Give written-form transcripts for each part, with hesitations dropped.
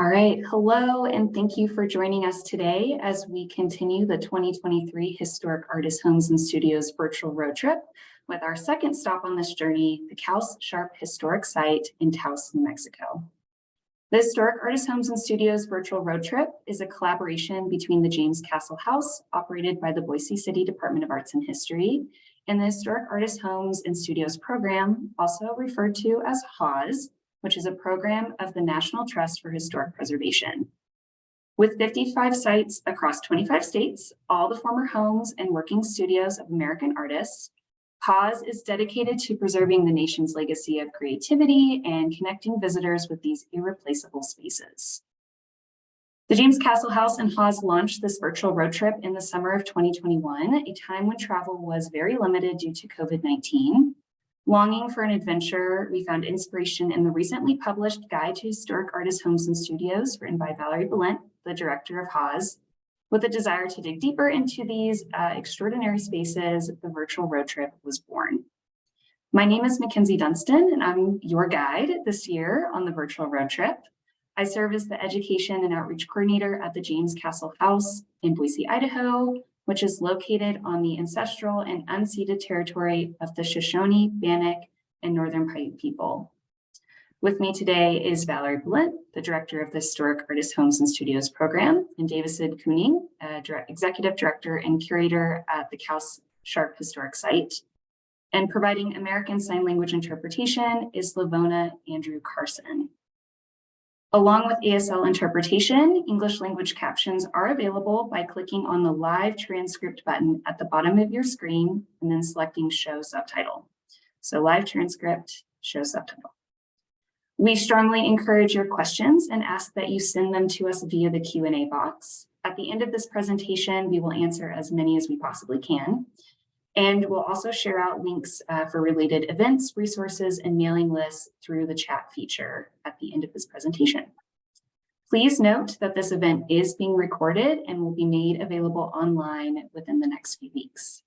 All right, hello, and thank you for joining us today as we continue the 2023 Historic Artist Homes and Studios virtual road trip with our second stop on this journey, the Couse-Sharp Historic Site in Taos, New Mexico. The Historic Artist Homes and Studios virtual road trip is a collaboration between the James Castle House, operated by the Boise City Department of Arts and History, and the Historic Artist Homes and Studios program, also referred to as HAHS, which is a program of the National Trust for Historic Preservation. With 55 sites across 25 states, all the former homes and working studios of American artists, HAHS is dedicated to preserving the nation's legacy of creativity and connecting visitors with these irreplaceable spaces. The James Castle House and HAHS launched this virtual road trip in the summer of 2021, a time when travel was very limited due to COVID-19. Longing for an adventure, we found inspiration in the recently published Guide to Historic Artist Homes and Studios, written by Valerie Bulent, the director of HAHS. With a desire to dig deeper into these extraordinary spaces, the virtual road trip was born. My name is Mackenzie Dunstan, and I'm your guide this year on the virtual road trip. I serve as the Education and Outreach Coordinator at the James Castle House in Boise, Idaho, which is located on the ancestral and unceded territory of the Shoshone, Bannock, and Northern Paiute people. With me today is Valerie Bulent, the Director of the Historic Artist Homes and Studios program, and David Kooning, Executive Director and Curator at the Couse-Sharp Historic Site. And providing American Sign Language interpretation is Lavona Andrew Carson. Along with ASL interpretation, English language captions are available by clicking on the live transcript button at the bottom of your screen and then selecting Show Subtitle. So live transcript, show subtitle. We strongly encourage your questions and ask that you send them to us via the Q&A box. At the end of this presentation, we will answer as many as we possibly can. And we'll also share out links for related events, resources, and mailing lists through the chat feature at the end of this presentation. Please note that this event is being recorded and will be made available online within the next few weeks.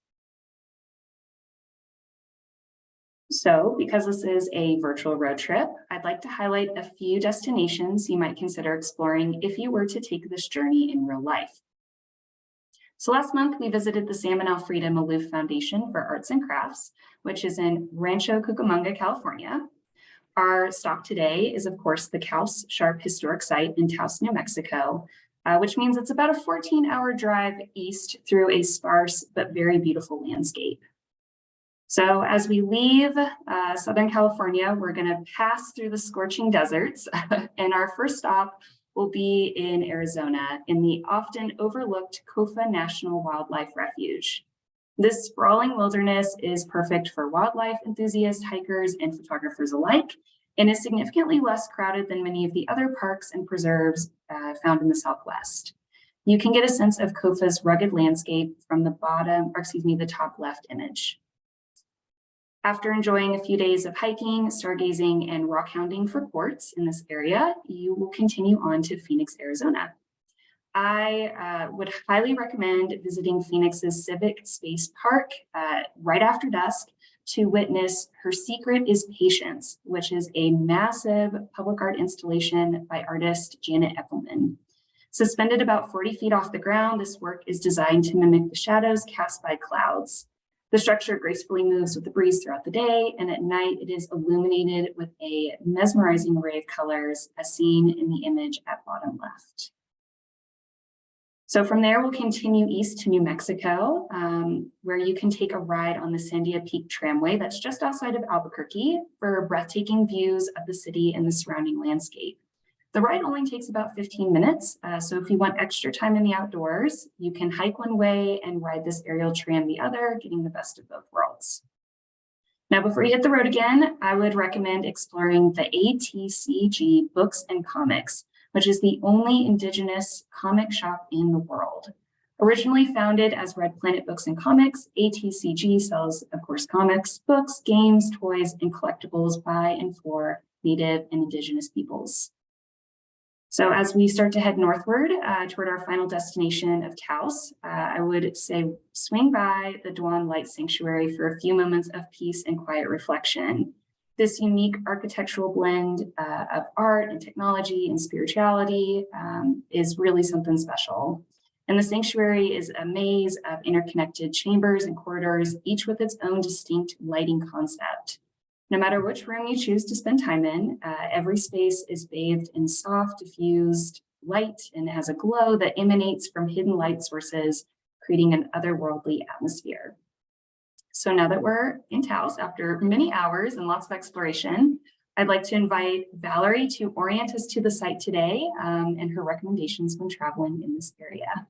So, because this is a virtual road trip, I'd like to highlight a few destinations you might consider exploring if you were to take this journey in real life. So last month, we visited the Sam and Alfreda Maloof Foundation for Arts and Crafts, which is in Rancho Cucamonga, California. Our stop today is, of course, the Couse-Sharp Historic Site in Taos, New Mexico, which means it's about a 14-hour drive east through a sparse but very beautiful landscape. So as we leave Southern California, we're going to pass through the scorching deserts, and our first stop will be in Arizona in the often overlooked Cofa National Wildlife Refuge. This sprawling wilderness is perfect for wildlife enthusiasts, hikers, and photographers alike, and is significantly less crowded than many of the other parks and preserves found in the Southwest. You can get a sense of Cofa's rugged landscape from the top left image. After enjoying a few days of hiking, stargazing, and rock hounding for quartz in this area, you will continue on to Phoenix, Arizona. I would highly recommend visiting Phoenix's Civic Space Park right after dusk to witness Her Secret is Patience, which is a massive public art installation by artist Janet Epelman. Suspended about 40 feet off the ground, this work is designed to mimic the shadows cast by clouds. The structure gracefully moves with the breeze throughout the day, and at night it is illuminated with a mesmerizing array of colors as seen in the image at bottom left. So from there, we'll continue east to New Mexico, where you can take a ride on the Sandia Peak Tramway that's just outside of Albuquerque for breathtaking views of the city and the surrounding landscape. The ride only takes about 15 minutes, so if you want extra time in the outdoors, you can hike one way and ride this aerial tram the other, getting the best of both worlds. Now, before you hit the road again, I would recommend exploring the ATCG Books and Comics, which is the only Indigenous comic shop in the world. Originally founded as Red Planet Books and Comics, ATCG sells, of course, comics, books, games, toys, and collectibles by and for Native and Indigenous peoples. So as we start to head northward toward our final destination of Taos, I would say swing by the Dwan Light Sanctuary for a few moments of peace and quiet reflection. This unique architectural blend of art and technology and spirituality is really something special. And the sanctuary is a maze of interconnected chambers and corridors, each with its own distinct lighting concept. No matter which room you choose to spend time in, every space is bathed in soft, diffused light and has a glow that emanates from hidden light sources, creating an otherworldly atmosphere. So now that we're in Taos, after many hours and lots of exploration, I'd like to invite Valerie to orient us to the site today and her recommendations when traveling in this area.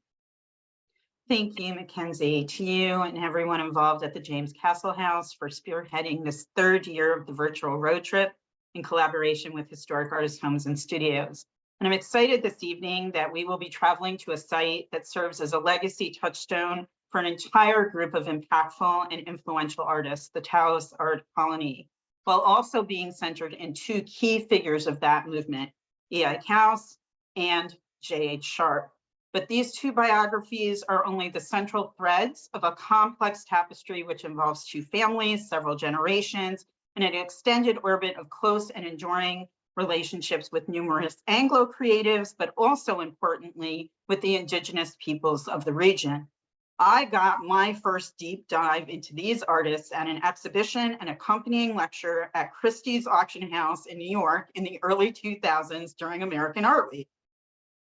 Thank you, Mackenzie, to you and everyone involved at the James Castle House for spearheading this third year of the virtual road trip in collaboration with Historic Artist Homes and Studios. And I'm excited this evening that we will be traveling to a site that serves as a legacy touchstone for an entire group of impactful and influential artists, the Taos Art Colony, while also being centered in two key figures of that movement, E.I. Couse and J.H. Sharp. But these two biographies are only the central threads of a complex tapestry which involves two families, several generations, and an extended orbit of close and enduring relationships with numerous Anglo creatives, but also importantly, with the indigenous peoples of the region. I got my first deep dive into these artists at an exhibition and accompanying lecture at Christie's Auction House in New York in the early 2000s during American Art Week.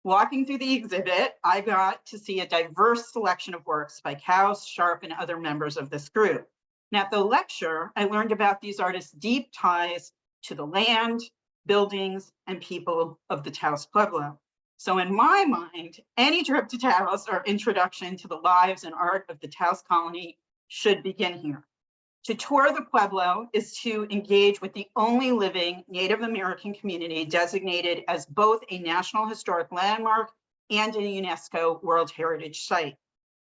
Walking through the exhibit, I got to see a diverse selection of works by Couse, Sharp, and other members of this group. And at the lecture, I learned about these artists' deep ties to the land, buildings, and people of the Taos Pueblo. So in my mind, any trip to Taos or introduction to the lives and art of the Taos Colony should begin here. To tour the Pueblo is to engage with the only living Native American community designated as both a National Historic Landmark and a UNESCO World Heritage Site.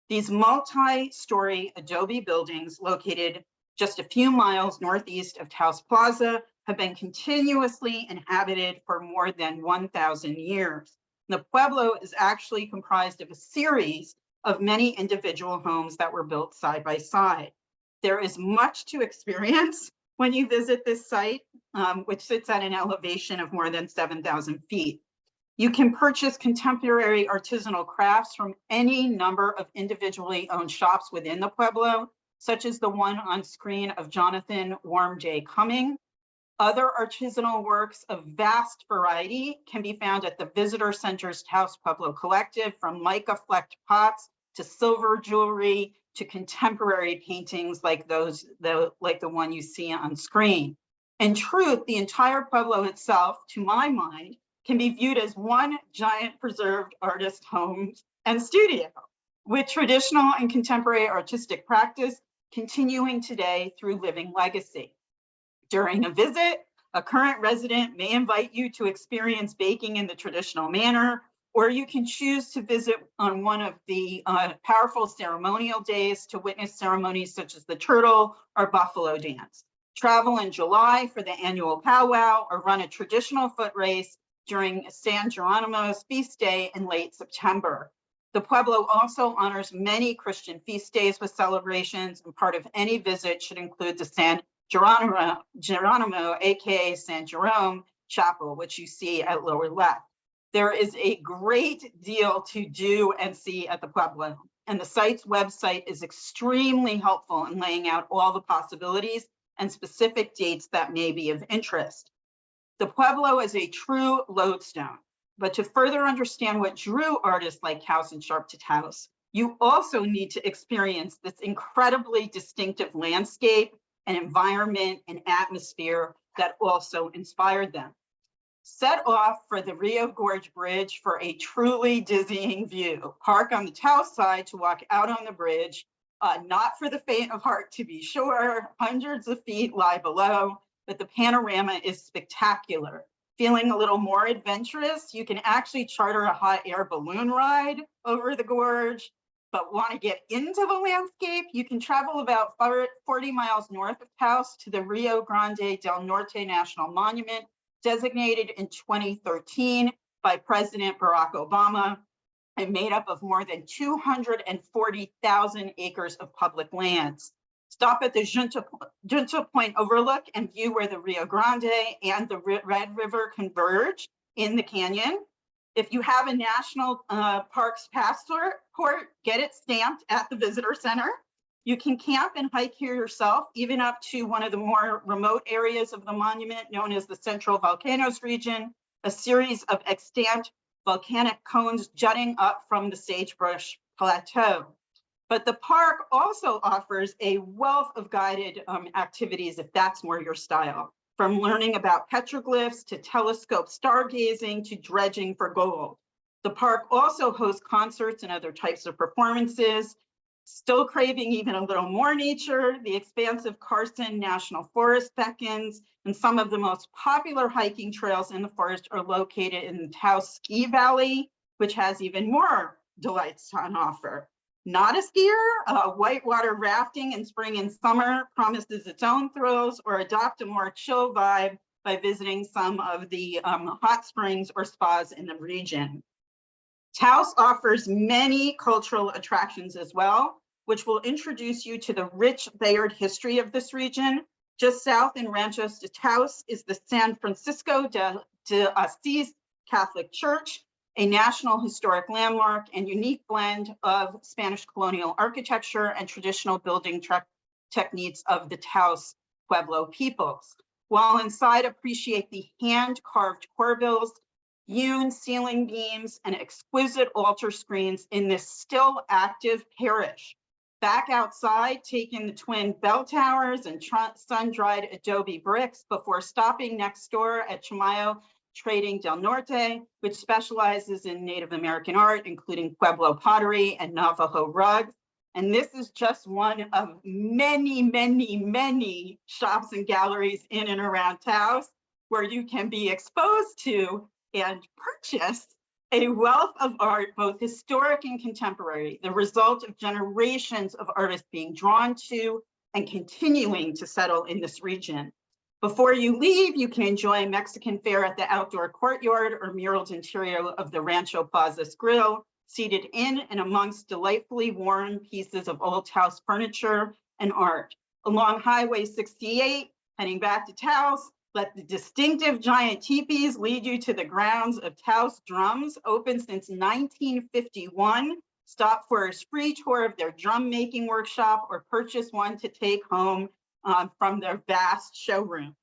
These multi-story adobe buildings located just a few miles northeast of Taos Plaza have been continuously inhabited for more than 1,000 years. The Pueblo is actually comprised of a series of many individual homes that were built side by side. There is much to experience when you visit this site, which sits at an elevation of more than 7,000 feet. You can purchase contemporary artisanal crafts from any number of individually owned shops within the Pueblo, such as the one on screen of Jonathan Warm J. Cumming. Other artisanal works of vast variety can be found at the Visitor Center's Taos Pueblo Collective, from mica flecked pots to silver jewelry to contemporary paintings like the one you see on screen. In truth, the entire Pueblo itself, to my mind, can be viewed as one giant preserved artist home and studio, with traditional and contemporary artistic practice continuing today through living legacy. During a visit, a current resident may invite you to experience baking in the traditional manner, or you can choose to visit on one of the powerful ceremonial days to witness ceremonies such as the turtle or buffalo dance. Travel in July for the annual powwow, or run a traditional foot race during San Geronimo's feast day in late September. The Pueblo also honors many Christian feast days with celebrations, and part of any visit should include the San Geronimo, aka San Jerome Chapel, which you see at lower left. There is a great deal to do and see at the Pueblo, and the site's website is extremely helpful in laying out all the possibilities and specific dates that may be of interest. The Pueblo is a true lodestone, but to further understand what drew artists like Couse and Sharp to Taos, you also need to experience this incredibly distinctive landscape and environment and atmosphere that also inspired them. Set off for the Rio Gorge Bridge for a truly dizzying view. Park on the Taos side to walk out on the bridge, not for the faint of heart to be sure. Hundreds of feet lie below, but the panorama is spectacular. Feeling a little more adventurous, you can actually charter a hot air balloon ride over the gorge. But want to get into the landscape, you can travel about 40 miles north of Taos to the Rio Grande del Norte National Monument, designated in 2013 by President Barack Obama and made up of more than 240,000 acres of public lands. Stop at the Junta Point Overlook and view where the Rio Grande and the Red River converge in the canyon. If you have a National Parks passport, get it stamped at the visitor center. You can camp and hike here yourself, even up to one of the more remote areas of the monument known as the Central Volcanoes region, a series of extant volcanic cones jutting up from the Sagebrush Plateau. But the park also offers a wealth of guided activities if that's more your style, from learning about petroglyphs to telescope stargazing to dredging for gold. The park also hosts concerts and other types of performances. Still craving even a little more nature, the expansive Carson National Forest beckons, and some of the most popular hiking trails in the forest are located in the Taos Ski Valley, which has even more delights on offer. Not a skier, whitewater rafting in spring and summer promises its own thrills, or adopt a more chill vibe by visiting some of the hot springs or spas in the region. Taos offers many cultural attractions as well, which will introduce you to the rich layered history of this region. Just south in Ranchos de Taos is the San Francisco de Asís Catholic Church, a National Historic Landmark and unique blend of Spanish colonial architecture and traditional building techniques of the Taos Pueblo peoples. While inside, appreciate the hand-carved corbels, hewn ceiling beams, and exquisite altar screens in this still active parish. Back outside, take in the twin bell towers and sun-dried adobe bricks before stopping next door at Chimayo Trading del Norte, which specializes in Native American art, including Pueblo pottery and Navajo rugs. And this is just one of many, many, many shops and galleries in and around Taos, where you can be exposed to and purchase a wealth of art, both historic and contemporary, the result of generations of artists being drawn to and continuing to settle in this region. Before you leave, you can enjoy Mexican fare at the outdoor courtyard or muraled interior of the Rancho Plazas Grill, seated in and amongst delightfully worn pieces of old Taos furniture and art. Along Highway 68, heading back to Taos, let the distinctive giant teepees lead you to the grounds of Taos Drums, open since 1951. Stop for a free tour of their drum making workshop or purchase one to take home from their vast showroom.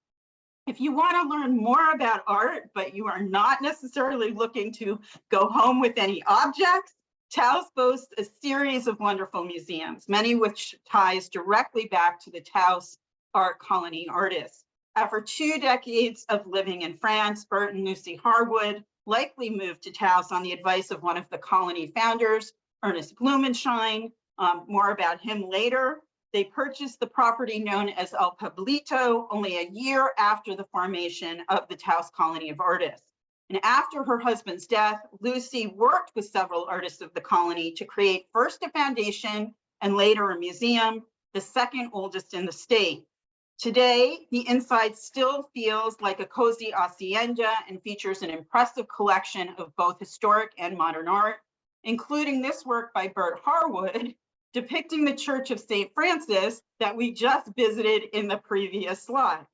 If you want to learn more about art, but you are not necessarily looking to go home with any objects, Taos boasts a series of wonderful museums, many which ties directly back to the Taos Art Colony artists. After 2 decades of living in France, Bert and Lucy Harwood likely moved to Taos on the advice of one of the colony founders, Ernest Blumenschein. More about him later. They purchased the property known as El Pueblito only a year after the formation of the Taos Colony of Artists. And after her husband's death, Lucy worked with several artists of the colony to create first a foundation and later a museum, the second oldest in the state. Today, the inside still feels like a cozy hacienda and features an impressive collection of both historic and modern art, including this work by Bert Harwood, depicting the Church of St. Francis that we just visited in the previous slide.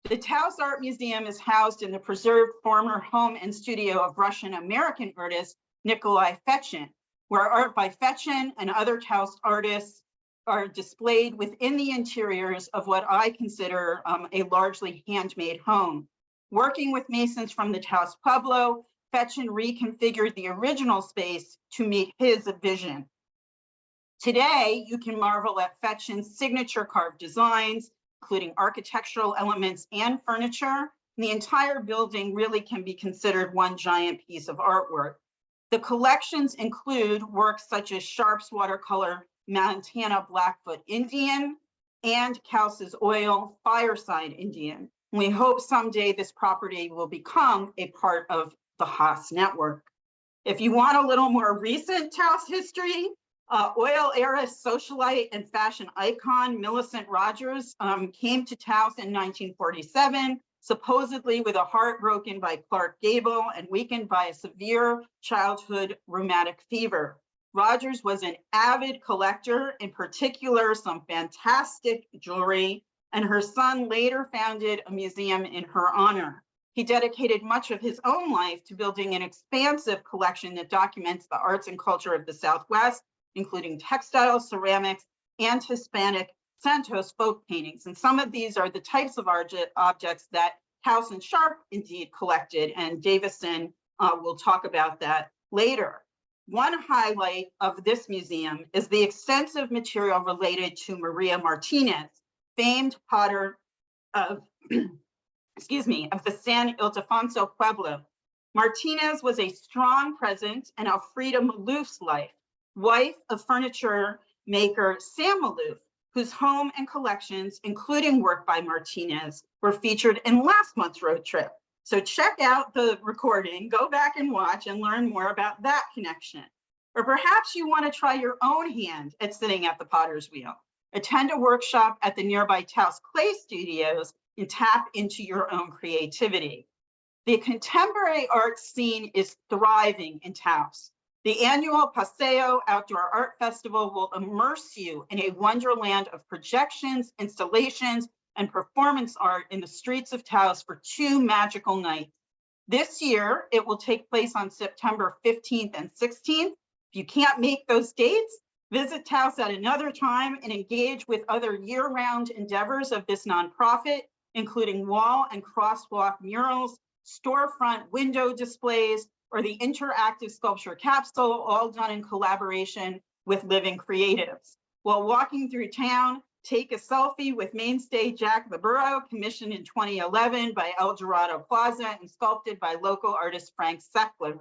The Taos Art Museum is housed in the preserved former home and studio of Russian-American artist Nikolai Fechin, where art by Fechin and other Taos artists are displayed within the interiors of what I consider a largely handmade home. Working with masons from the Taos Pueblo, Fechin reconfigured the original space to meet his vision. Today, you can marvel at Fechin's signature carved designs, including architectural elements and furniture. And the entire building really can be considered one giant piece of artwork. The collections include works such as Sharp's watercolor Montana Blackfoot Indian and Couse's oil Fireside Indian. We hope someday this property will become a part of the HAHS network. If you want a little more recent Taos history, oil era socialite and fashion icon Millicent Rogers came to Taos in 1947, supposedly with a heart broken by Clark Gable and weakened by a severe childhood rheumatic fever. Rogers was an avid collector, in particular some fantastic jewelry, and her son later founded a museum in her honor. He dedicated much of his own life to building an expansive collection that documents the arts and culture of the Southwest, including textiles, ceramics, and Hispanic Santos folk paintings. And some of these are the types of objects that Couse and Sharp indeed collected, and Davison will talk about that later. One highlight of this museum is the extensive material related to Maria Martinez, famed potter of, excuse me, of the San Ildefonso Pueblo. Martinez was a strong presence in Alfreda Malouf's life, wife of furniture maker Sam Malouf, whose home and collections, including work by Martinez, were featured in last month's road trip. So check out the recording, go back and watch and learn more about that connection. Or perhaps you want to try your own hand at sitting at the potter's wheel. Attend a workshop at the nearby Taos Clay Studios and tap into your own creativity. The contemporary art scene is thriving in Taos. The annual Paseo Outdoor Art Festival will immerse you in a wonderland of projections, installations, and performance art in the streets of Taos for 2 magical nights. This year, it will take place on September 15th and 16th. If you can't make those dates, visit Taos at another time and engage with other year-round endeavors of this nonprofit, including wall and crosswalk murals, storefront window displays, or the interactive sculpture capsule, all done in collaboration with living creatives. While walking through town, take a selfie with mainstay Jack the Burro, commissioned in 2011 by El Dorado Plaza and sculpted by local artist Frank Seckler.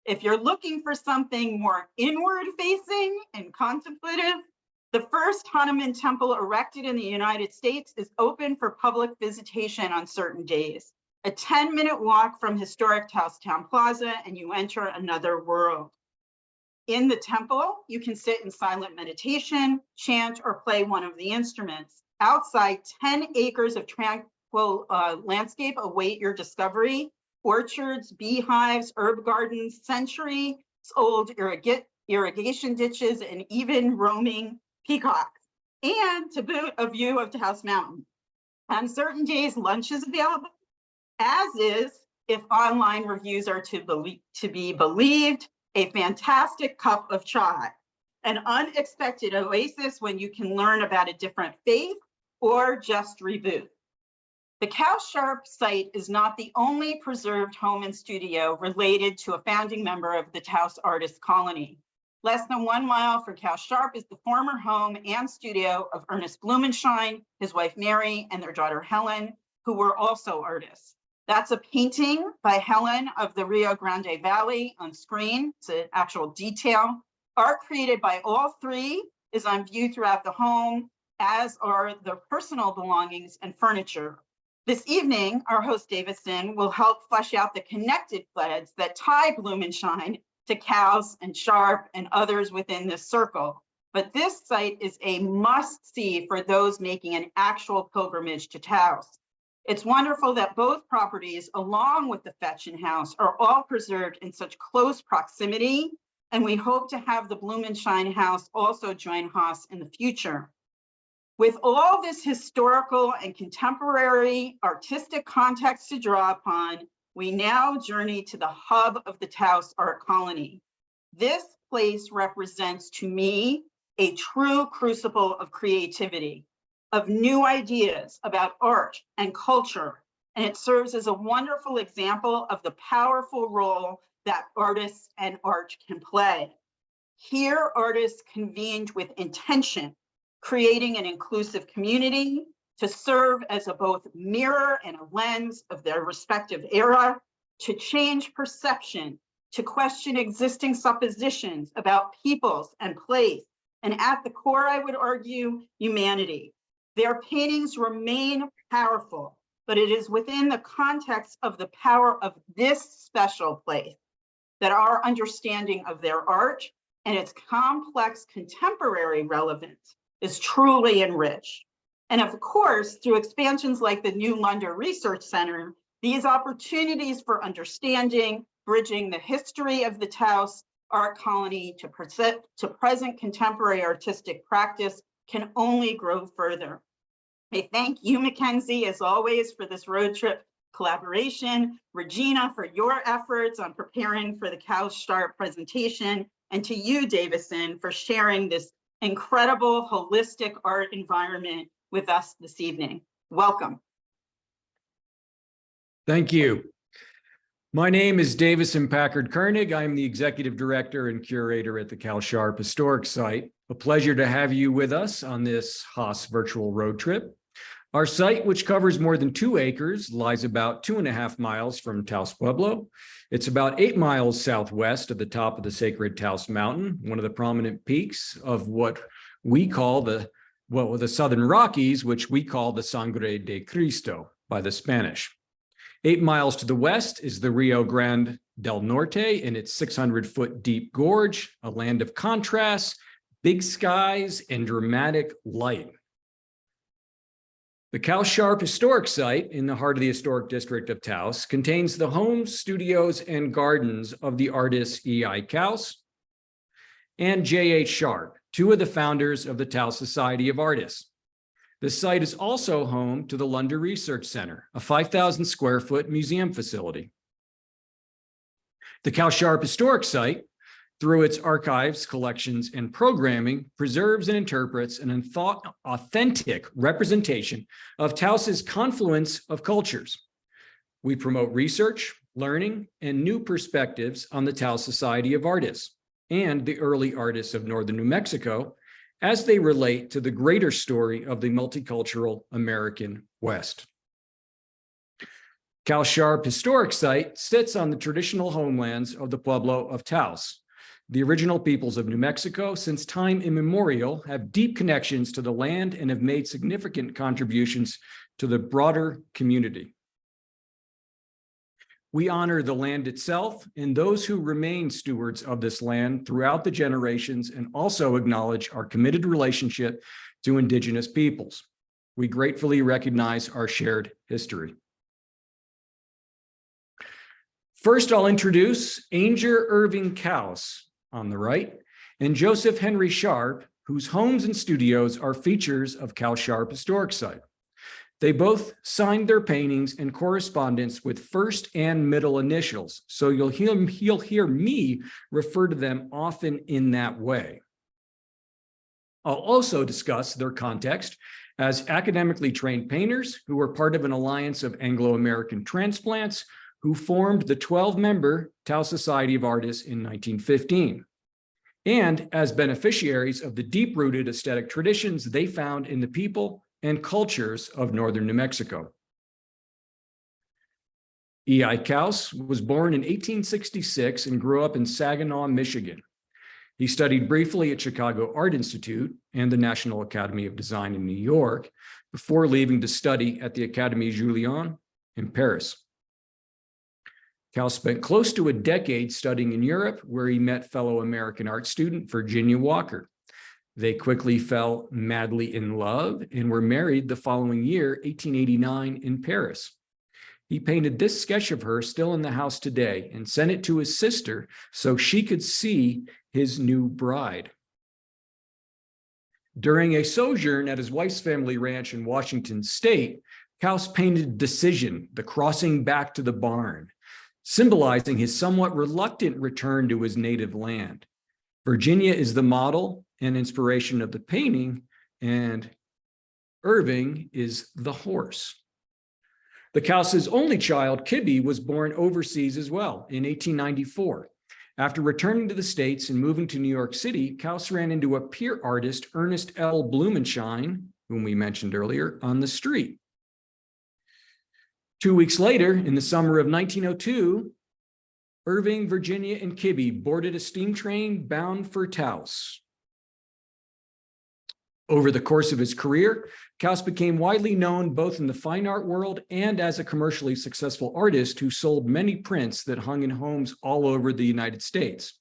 If you're looking for something more inward-facing and contemplative, the first Hanuman temple erected in the United States is open for public visitation on certain days. A 10-minute walk from historic Taos Town Plaza, and you enter another world. In the temple, you can sit in silent meditation, chant, or play one of the instruments. Outside, 10 acres of tranquil landscape await your discovery. Orchards, beehives, herb gardens, centuries-old irrigation ditches, and even roaming peacocks. And to boot, a view of Taos Mountain. On certain days, lunch is available, as is, if online reviews are to be believed, a fantastic cup of chai, an unexpected oasis when you can learn about a different faith or just reboot. The Couse-Sharp site is not the only preserved home and studio related to a founding member of the Taos Art Colony. Less than 1 mile from Couse-Sharp is the former home and studio of Ernest Blumenschein, his wife Mary, and their daughter Helen, who were also artists. That's a painting by Helen of the Rio Grande Valley on screen. It's an actual detail. Art created by all three is on view throughout the home, as are the personal belongings and furniture. This evening, our host Davison will help flesh out the connected threads that tie Blumenschein to Couse and Sharp and others within this circle. But this site is a must-see for those making an actual pilgrimage to Taos. It's wonderful that both properties, along with the Fetchin House, are all preserved in such close proximity, and we hope to have the Blumenschein House also join HAHS in the future. With all this historical and contemporary artistic context to draw upon, we now journey to the hub of the Taos Art Colony. This place represents, to me, a true crucible of creativity, of new ideas about art and culture, and it serves as a wonderful example of the powerful role that artists and art can play. Here, artists convened with intention, creating an inclusive community to serve as a both mirror and a lens of their respective era, to change perception, to question existing suppositions about peoples and place, and at the core, I would argue, humanity. Their paintings remain powerful, but it is within the context of the power of this special place that our understanding of their art and its complex contemporary relevance is truly enriched. And of course, through expansions like the new Lunder Research Center, these opportunities for understanding, bridging the history of the Taos Art Colony to present contemporary artistic practice can only grow further. I thank you, Mackenzie, as always, for this road trip collaboration, Regina, for your efforts on preparing for the Couse-Sharp presentation, and to you, Davison, for sharing this incredible holistic art environment with us this evening. Welcome. Thank you. My name is Davison Packard Koenig. I'm the Executive Director and Curator at the Couse-Sharp Historic Site. A pleasure to have you with us on this HAHS virtual road trip. Our site, which covers more than 2 acres, lies about 2.5 miles from Taos Pueblo. It's about 8 miles southwest of the top of the sacred Taos Mountain, one of the prominent peaks of what we call the Southern Rockies, which we call the Sangre de Cristo by the Spanish. 8 miles to the west is the Rio Grande del Norte in its 600-foot deep gorge, a land of contrasts, big skies, and dramatic light. The Couse-Sharp Historic Site in the heart of the historic district of Taos contains the homes, studios, and gardens of the artists E.I. Couse and J.H. Sharp, 2 of the founders of the Taos Society of Artists. The site is also home to the Lunder Research Center, a 5,000 square foot museum facility. The Couse-Sharp Historic Site, through its archives, collections, and programming, preserves and interprets an authentic representation of Taos's confluence of cultures. We promote research, learning, and new perspectives on the Taos Society of Artists and the early artists of northern New Mexico as they relate to the greater story of the multicultural American West. Couse-Sharp Historic Site sits on the traditional homelands of the Pueblo of Taos. The original peoples of New Mexico, since time immemorial, have deep connections to the land and have made significant contributions to the broader community. We honor the land itself and those who remain stewards of this land throughout the generations, and also acknowledge our committed relationship to Indigenous peoples. We gratefully recognize our shared history. First, I'll introduce Eanger Irving Couse on the right, and Joseph Henry Sharp, whose homes and studios are features of Couse-Sharp Historic Site. They both signed their paintings in correspondence with first and middle initials, so you'll hear me refer to them often in that way. I'll also discuss their context as academically trained painters who were part of an alliance of Anglo-American transplants who formed the 12-member Taos Society of Artists in 1915, and as beneficiaries of the deep-rooted aesthetic traditions they found in the people and cultures of northern New Mexico. E.I. Couse was born in 1866 and grew up in Saginaw, Michigan. He studied briefly at Chicago Art Institute and the National Academy of Design in New York before leaving to study at the Académie Julian in Paris. Couse spent close to a decade studying in Europe, where he met fellow American art student Virginia Walker. They quickly fell madly in love and were married the following year, 1889, in Paris. He painted this sketch of her still in the house today and sent it to his sister so she could see his new bride. During a sojourn at his wife's family ranch in Washington State, Couse painted Decision, the crossing back to the barn, symbolizing his somewhat reluctant return to his native land. Virginia is the model and inspiration of the painting, and Irving is the horse. The Couse's only child, Kibby, was born overseas as well in 1894. After returning to the States and moving to New York City, Couse ran into a peer artist, Ernest L. Blumenschein, whom we mentioned earlier, on the street. 2 weeks later, in the summer of 1902, Irving, Virginia, and Kibby boarded a steam train bound for Taos. Over the course of his career, Couse became widely known both in the fine art world and as a commercially successful artist who sold many prints that hung in homes all over the United States.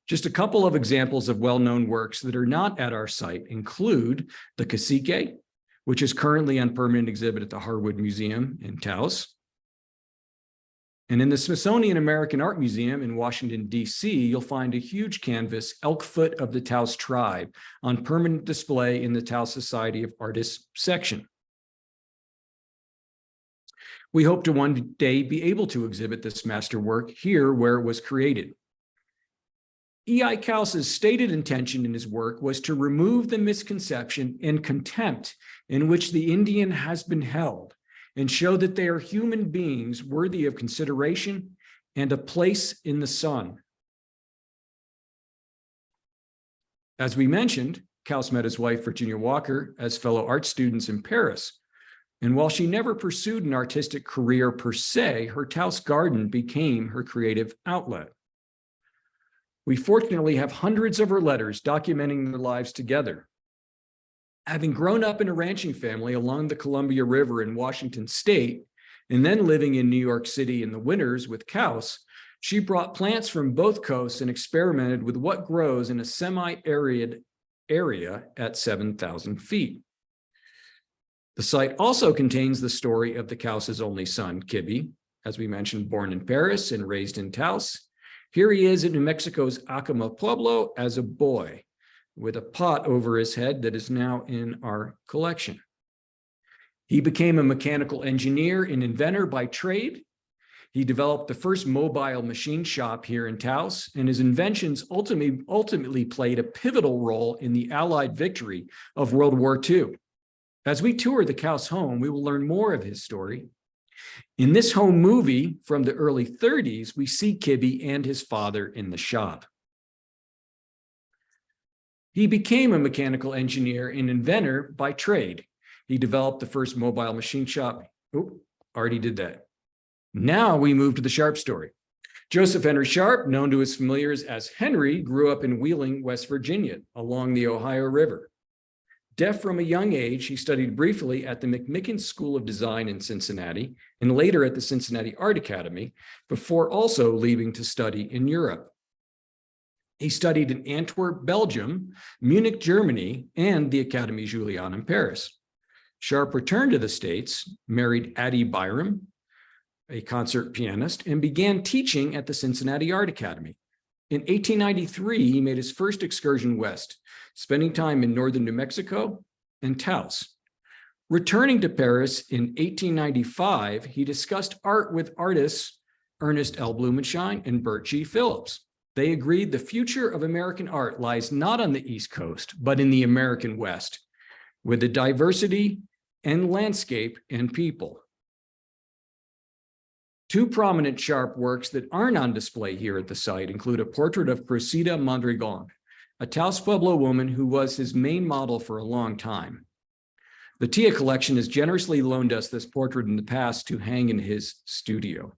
Just a couple of examples of well-known works that are not at our site include the Cacique, which is currently on permanent exhibit at the Harwood Museum in Taos, And in the Smithsonian American Art Museum in Washington, D.C., you'll find a huge canvas, Elk Foot of the Taos Tribe, on permanent display in the Taos Society of Artists section. We hope to one day be able to exhibit this masterwork here where it was created. E.I. Couse' stated intention in his work was to remove the misconception and contempt in which the Indian has been held and show that they are human beings worthy of consideration and a place in the sun. As we mentioned, Couse met his wife, Virginia Walker, as fellow art students in Paris. And while she never pursued an artistic career per se, her Taos garden became her creative outlet. We fortunately have hundreds of her letters documenting their lives together. Having grown up in a ranching family along the Columbia River in Washington State, and then living in New York City in the winters with Couse, she brought plants from both coasts and experimented with what grows in a semi-arid area at 7,000 feet. The site also contains the story of the Couse's only son, Kibbe, as we mentioned, born in Paris and raised in Taos. Here he is in New Mexico's Acoma Pueblo as a boy, with a pot over his head that is now in our collection. He became a mechanical engineer and inventor by trade. He developed the first mobile machine shop here in Taos, and his inventions ultimately played a pivotal role in the Allied victory of World War II. As we tour the Couse home, we will learn more of his story. In this home movie from the early 30s, we see Kibbe and his father in the shop. He became a mechanical engineer and inventor by trade. He developed the first mobile machine shop. Oh, already did that. Now we move to the Sharp story. Joseph Henry Sharp, known to his familiars as Henry, grew up in Wheeling, West Virginia, along the Ohio River. Deaf from a young age, he studied briefly at the McMicken School of Design in Cincinnati and later at the Cincinnati Art Academy, before also leaving to study in Europe. He studied in Antwerp, Belgium, Munich, Germany, and the Académie Julian in Paris. Sharp returned to the States, married Addie Byram, a concert pianist, and began teaching at the Cincinnati Art Academy. In 1893, he made his first excursion west, spending time in northern New Mexico and Taos. Returning to Paris in 1895, he discussed art with artists Ernest L. Blumenschein and Bert G. Phillips. They agreed the future of American art lies not on the East Coast, but in the American West, with the diversity and landscape and people. Two prominent Sharp works that aren't on display here at the site include a portrait of Cressida Mondragon, a Taos Pueblo woman who was his main model for a long time. The Tia collection has generously loaned us this portrait in the past to hang in his studio.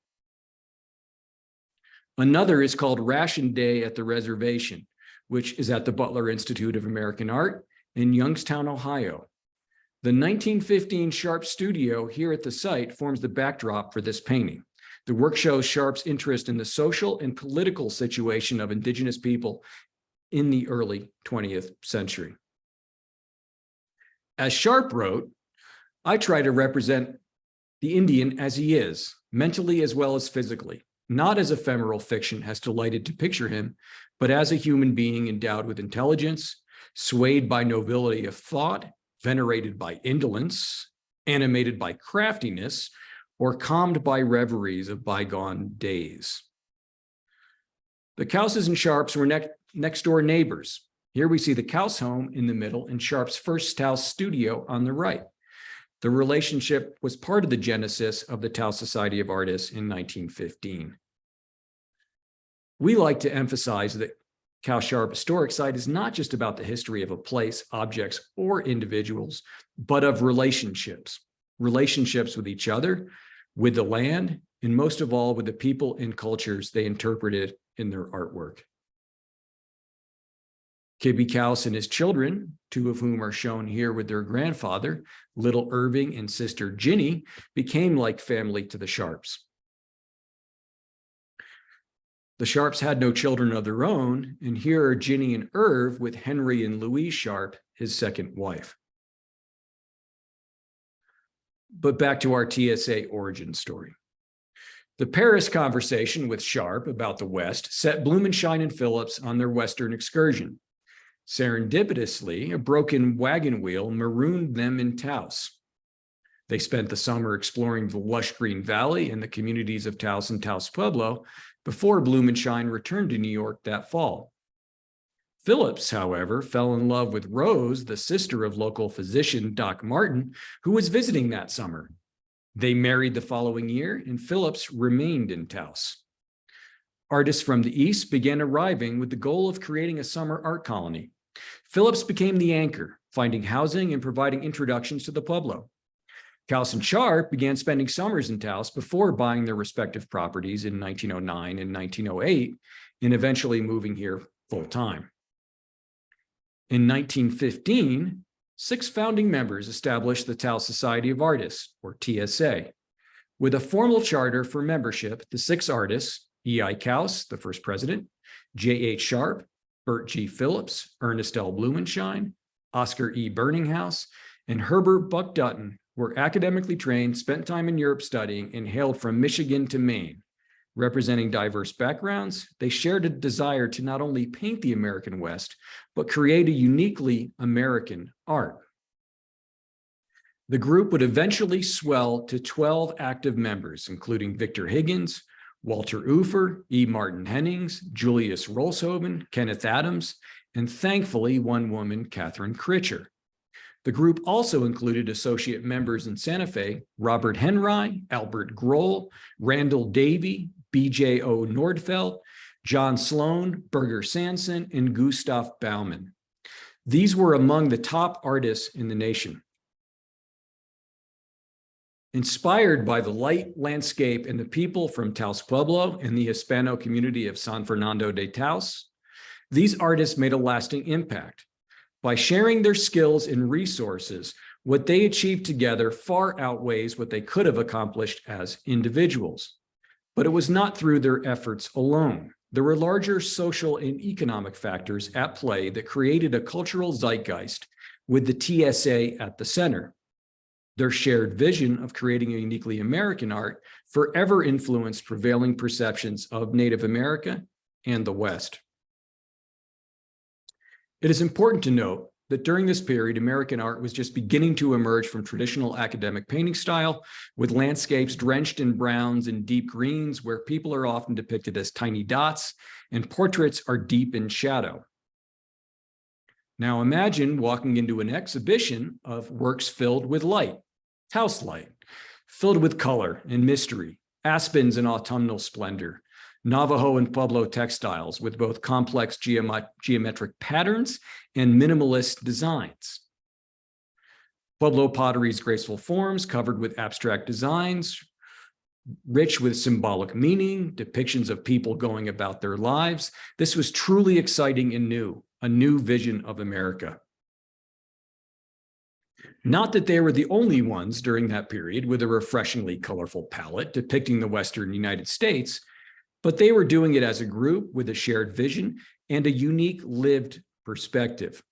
Another is called Ration Day at the Reservation, which is at the Butler Institute of American Art in Youngstown, Ohio. The 1915 Sharp studio here at the site forms the backdrop for this painting. The work shows Sharp's interest in the social and political situation of Indigenous people in the early 20th century. As Sharp wrote, I try to represent the Indian as he is, mentally as well as physically, not as ephemeral fiction has delighted to picture him, but as a human being endowed with intelligence, swayed by nobility of thought, venerated by indolence, animated by craftiness, or calmed by reveries of bygone days. The Couses and Sharps were next door neighbors. Here we see the Couse home in the middle and Sharp's first Taos studio on the right. The relationship was part of the genesis of the Taos Society of Artists in 1915. We like to emphasize that Couse-Sharp Historic Site is not just about the history of a place, objects, or individuals, but of relationships with each other, with the land, and most of all, with the people and cultures they interpreted in their artwork. Kibbe Couse and his children, two of whom are shown here with their grandfather, little Irving and sister Ginny, became like family to the Sharps. The Sharps had no children of their own, and here are Ginny and Irv with Henry and Louise Sharp, his second wife. But back to our TSA origin story. The Paris conversation with Sharp about the West set Blumenschein and Phillips on their Western excursion. Serendipitously, a broken wagon wheel marooned them in Taos. They spent the summer exploring the lush green valley and the communities of Taos and Taos Pueblo before Blumenschein returned to New York that fall. Phillips, however, fell in love with Rose, the sister of local physician Doc Martin, who was visiting that summer. They married the following year, and Phillips remained in Taos. Artists from the East began arriving with the goal of creating a summer art colony. Phillips became the anchor, finding housing and providing introductions to the Pueblo. Couse and Sharp began spending summers in Taos before buying their respective properties in 1909 and 1908, and eventually moving here full-time. In 1915, 6 founding members established the Taos Society of Artists, or TSA. With a formal charter for membership, the 6 artists, E.I. Couse, the first president, J.H. Sharp, Bert G. Phillips, Ernest L. Blumenschein, Oscar E. Burninghouse, and Herbert Buck Dutton, were academically trained, spent time in Europe studying, and hailed from Michigan to Maine. Representing diverse backgrounds, they shared a desire to not only paint the American West, but create a uniquely American art. The group would eventually swell to 12 active members, including Victor Higgins, Walter Ufer, E. Martin Hennings, Julius Rolshoven, Kenneth Adams, and thankfully one woman, Catherine Critcher. The group also included associate members in Santa Fe, Robert Henry, Albert Grohl, Randall Davey, B.J.O. Nordfeld, John Sloan, Berger Sanson, and Gustav Baumann. These were among the top artists in the nation. Inspired by the light landscape and the people from Taos Pueblo and the Hispano community of San Fernando de Taos, these artists made a lasting impact. By sharing their skills and resources, what they achieved together far outweighs what they could have accomplished as individuals. But it was not through their efforts alone. There were larger social and economic factors at play that created a cultural zeitgeist with the TSA at the center. Their shared vision of creating a uniquely American art forever influenced prevailing perceptions of Native America and the West. It is important to note that during this period, American art was just beginning to emerge from traditional academic painting style, with landscapes drenched in browns and deep greens, where people are often depicted as tiny dots, and portraits are deep in shadow. Now imagine walking into an exhibition of works filled with light, house light, filled with color and mystery, aspens and autumnal splendor, Navajo and Pueblo textiles with both complex geometric patterns and minimalist designs. Pueblo pottery's graceful forms covered with abstract designs, rich with symbolic meaning, depictions of people going about their lives. This was truly exciting and new, a new vision of America. Not that they were the only ones during that period with a refreshingly colorful palette depicting the Western United States, but they were doing it as a group with a shared vision and a unique lived perspective.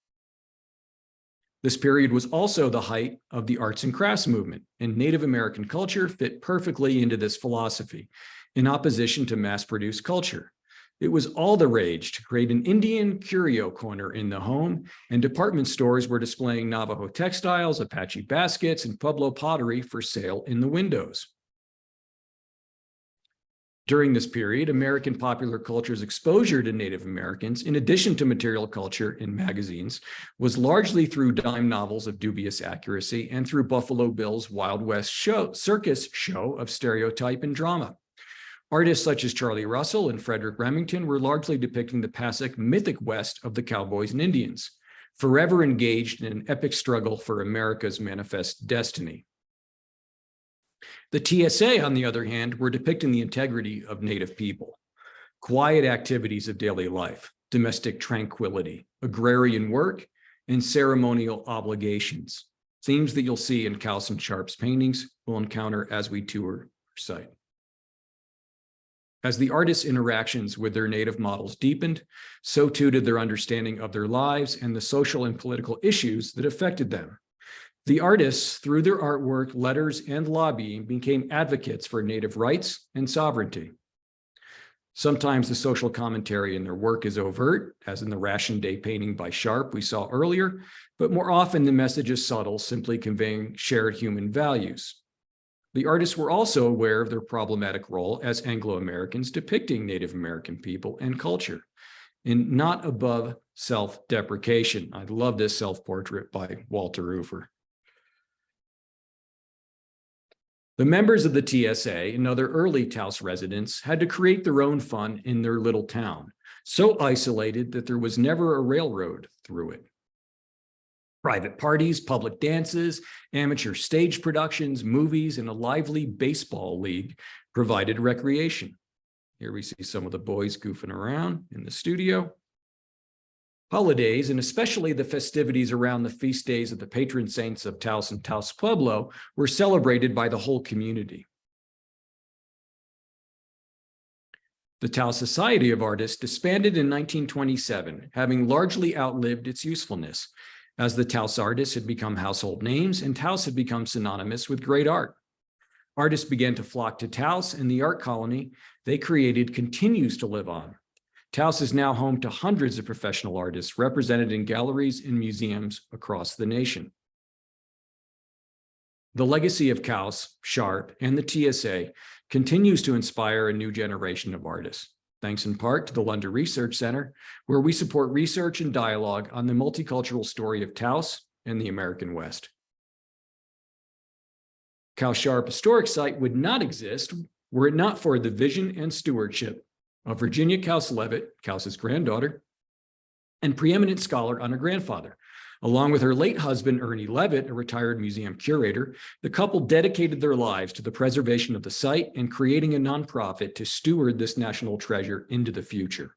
This period was also the height of the arts and crafts movement, and Native American culture fit perfectly into this philosophy, in opposition to mass-produced culture. It was all the rage to create an Indian curio corner in the home, and department stores were displaying Navajo textiles, Apache baskets, and Pueblo pottery for sale in the windows. During this period, American popular culture's exposure to Native Americans, in addition to material culture in magazines, was largely through dime novels of dubious accuracy and through Buffalo Bill's Wild West circus show of stereotype and drama. Artists such as Charlie Russell and Frederick Remington were largely depicting the Passaic mythic West of the cowboys and Indians, forever engaged in an epic struggle for America's manifest destiny. The TSA, on the other hand, were depicting the integrity of Native people, quiet activities of daily life, domestic tranquility, agrarian work, and ceremonial obligations, themes that you'll see in Couse and Sharp's paintings we'll encounter as we tour our site. As the artists' interactions with their Native models deepened, so too did their understanding of their lives and the social and political issues that affected them. The artists, through their artwork, letters, and lobbying, became advocates for Native rights and sovereignty. Sometimes the social commentary in their work is overt, as in the Ration Day painting by Sharp we saw earlier, but more often the message is subtle, simply conveying shared human values. The artists were also aware of their problematic role as Anglo-Americans depicting Native American people and culture, and not above self-deprecation. I love this self-portrait by Walter Ufer. The members of the TSA and other early Taos residents had to create their own fun in their little town, so isolated that there was never a railroad through it. Private parties, public dances, amateur stage productions, movies, and a lively baseball league provided recreation. Here we see some of the boys goofing around in the studio. Holidays, and especially the festivities around the feast days of the patron saints of Taos and Taos Pueblo, were celebrated by the whole community. The Taos Society of Artists disbanded in 1927, having largely outlived its usefulness, as the Taos artists had become household names and Taos had become synonymous with great art. Artists began to flock to Taos, and the art colony they created continues to live on. Taos is now home to hundreds of professional artists represented in galleries and museums across the nation. The legacy of Couse-Sharp and the TSA continues to inspire a new generation of artists, thanks in part to the London Research Center, where we support research and dialogue on the multicultural story of Taos and the American West. Couse-Sharp Historic Site would not exist were it not for the vision and stewardship of Virginia Couse-Levitt, Couse's granddaughter, and preeminent scholar on her grandfather. Along with her late husband, Ernie Levitt, a retired museum curator, the couple dedicated their lives to the preservation of the site and creating a nonprofit to steward this national treasure into the future.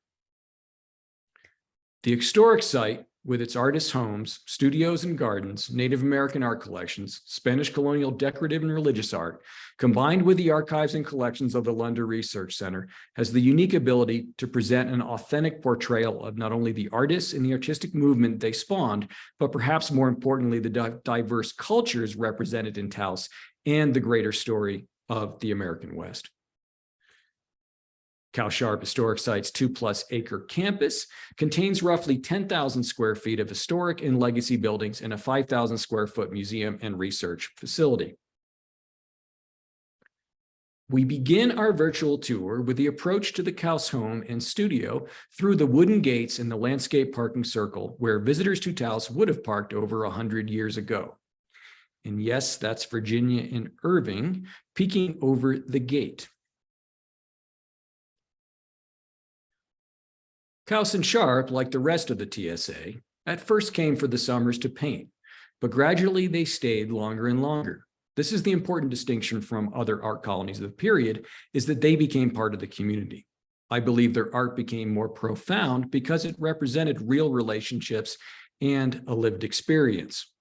The historic site, with its artists' homes, studios and gardens, Native American art collections, Spanish colonial decorative and religious art, combined with the archives and collections of the London Research Center, has the unique ability to present an authentic portrayal of not only the artists and the artistic movement they spawned, but perhaps more importantly, the diverse cultures represented in Taos and the greater story of the American West. Couse-Sharp Historic Site's 2+ acre campus contains roughly 10,000 square feet of historic and legacy buildings and a 5,000 square foot museum and research facility. We begin our virtual tour with the approach to the Couse home and studio through the wooden gates in the landscape parking circle, where visitors to Taos would have parked over 100 years ago. And yes, that's Virginia and Irving peeking over the gate. Couse and Sharp, like the rest of the TSA, at first came for the summers to paint, but gradually they stayed longer and longer. This is the important distinction from other art colonies of the period, is that they became part of the community. I believe their art became more profound because it represented real relationships and a lived experience.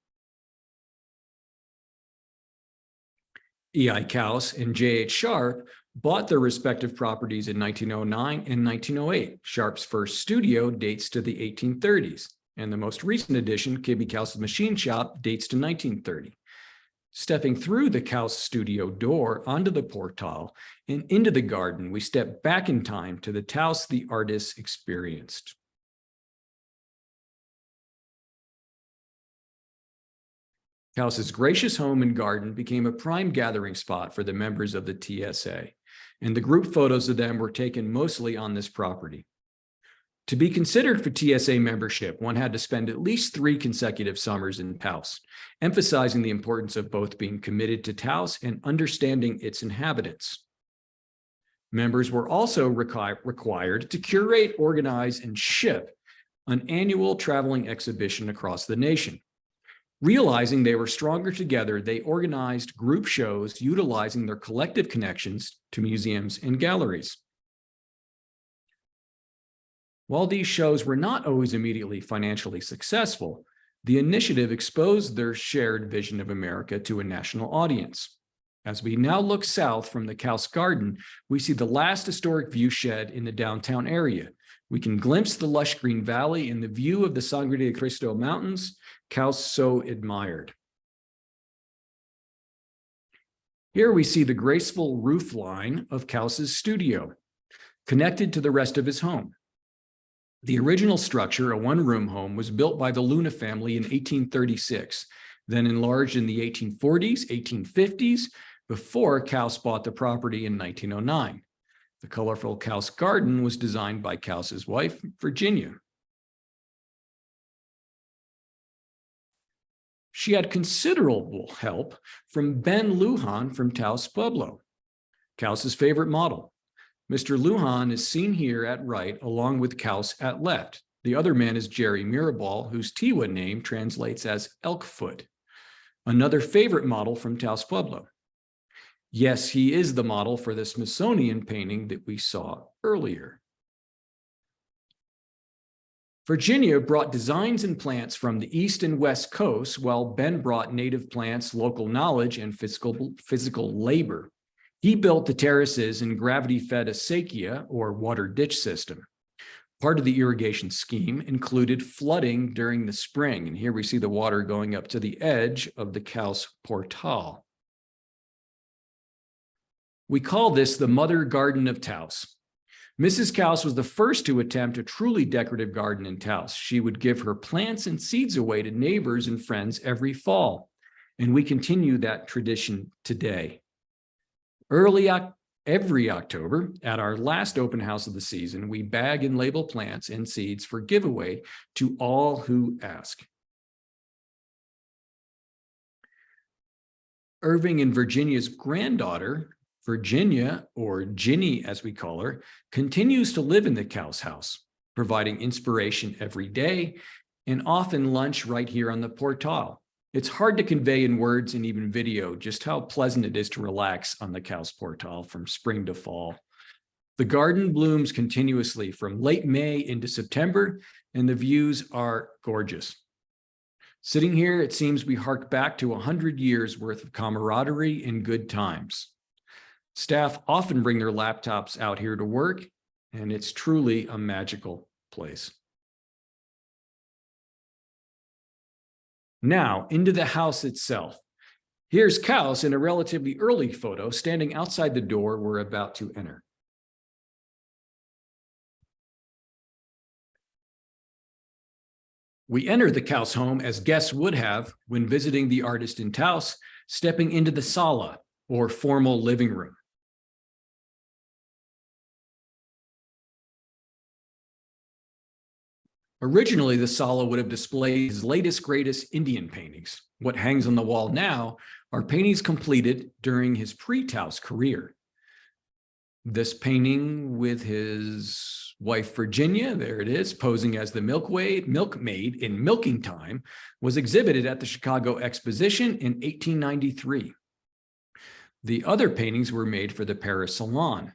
E.I. Couse and J.H. Sharp bought their respective properties in 1909 and 1908. Sharp's first studio dates to the 1830s, and the most recent addition, Kibbe Couse's machine shop, dates to 1930. Stepping through the Couse studio door onto the portal and into the garden, we step back in time to the Taos the artists experienced. Couse's gracious home and garden became a prime gathering spot for the members of the TSA, and the group photos of them were taken mostly on this property. To be considered for TSA membership, one had to spend at least 3 consecutive summers in Taos, emphasizing the importance of both being committed to Taos and understanding its inhabitants. Members were also required to curate, organize, and ship an annual traveling exhibition across the nation. Realizing they were stronger together, they organized group shows utilizing their collective connections to museums and galleries. While these shows were not always immediately financially successful, the initiative exposed their shared vision of America to a national audience. As we now look south from the Couse Garden, we see the last historic view shed in the downtown area. We can glimpse the lush green valley and the view of the Sangre de Cristo Mountains, Couse so admired. Here we see the graceful roof line of Couse's studio, connected to the rest of his home. The original structure, a one-room home, was built by the Luna family in 1836, then enlarged in the 1840s, 1850s, before Couse bought the property in 1909. The colorful Couse garden was designed by Couse's wife, Virginia. She had considerable help from Ben Lujan from Taos Pueblo, Couse's favorite model. Mr. Lujan is seen here at right, along with Couse at left. The other man is Jerry Mirabal, whose Tiwa name translates as elk foot, another favorite model from Taos Pueblo. Yes, he is the model for the Smithsonian painting that we saw earlier. Virginia brought designs and plants from the East and West Coast, while Ben brought native plants, local knowledge, and physical labor. He built the terraces and gravity-fed acequia, or water ditch system. Part of the irrigation scheme included flooding during the spring, and here we see the water going up to the edge of the Couse portal. We call this the Mother Garden of Taos. Mrs. Couse was the first to attempt a truly decorative garden in Taos. She would give her plants and seeds away to neighbors and friends every fall, and we continue that tradition today. Every October, at our last open house of the season, we bag and label plants and seeds for giveaway to all who ask. Irving and Virginia's granddaughter, Virginia, or Ginny as we call her, continues to live in the Couse house, providing inspiration every day and often lunch right here on the portal. It's hard to convey in words and even video just how pleasant it is to relax on the Couse portal from spring to fall. The garden blooms continuously from late May into September, and the views are gorgeous. Sitting here, it seems we hark back to 100 years worth of camaraderie and good times. Staff often bring their laptops out here to work, and it's truly a magical place. Now, into the house itself. Here's Couse in a relatively early photo, standing outside the door we're about to enter. We enter the Couse home as guests would have when visiting the artist in Taos, stepping into the sala, or formal living room. Originally, the sala would have displayed his latest, greatest Indian paintings. What hangs on the wall now are paintings completed during his pre-Taos career. This painting with his wife, Virginia, there it is, posing as the milkmaid in milking time, was exhibited at the Chicago Exposition in 1893. The other paintings were made for the Paris Salon.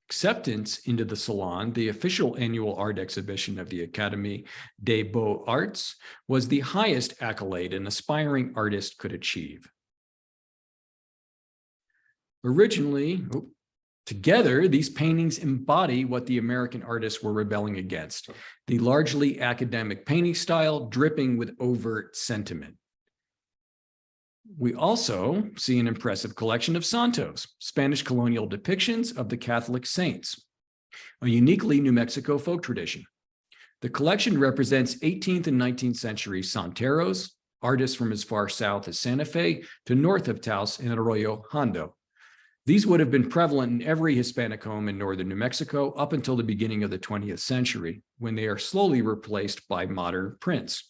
Acceptance into the Salon, the official annual art exhibition of the Académie des Beaux-Arts, was the highest accolade an aspiring artist could achieve. Originally, together, these paintings embody what the American artists were rebelling against, the largely academic painting style dripping with overt sentiment. We also see an impressive collection of santos, Spanish colonial depictions of the Catholic saints, a uniquely New Mexico folk tradition. The collection represents 18th and 19th century santeros, artists from as far south as Santa Fe to north of Taos and Arroyo Hondo. These would have been prevalent in every Hispanic home in northern New Mexico up until the beginning of the 20th century, when they are slowly replaced by modern prints.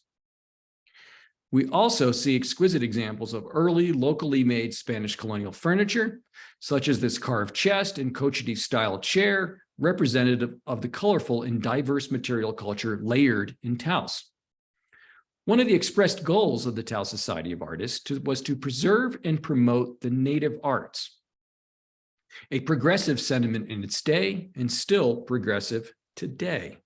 We also see exquisite examples of early locally made Spanish colonial furniture, such as this carved chest and cochise-style chair, representative of the colorful and diverse material culture layered in Taos. One of the expressed goals of the Taos Society of Artists was to preserve and promote the native arts, a progressive sentiment in its day and still progressive today.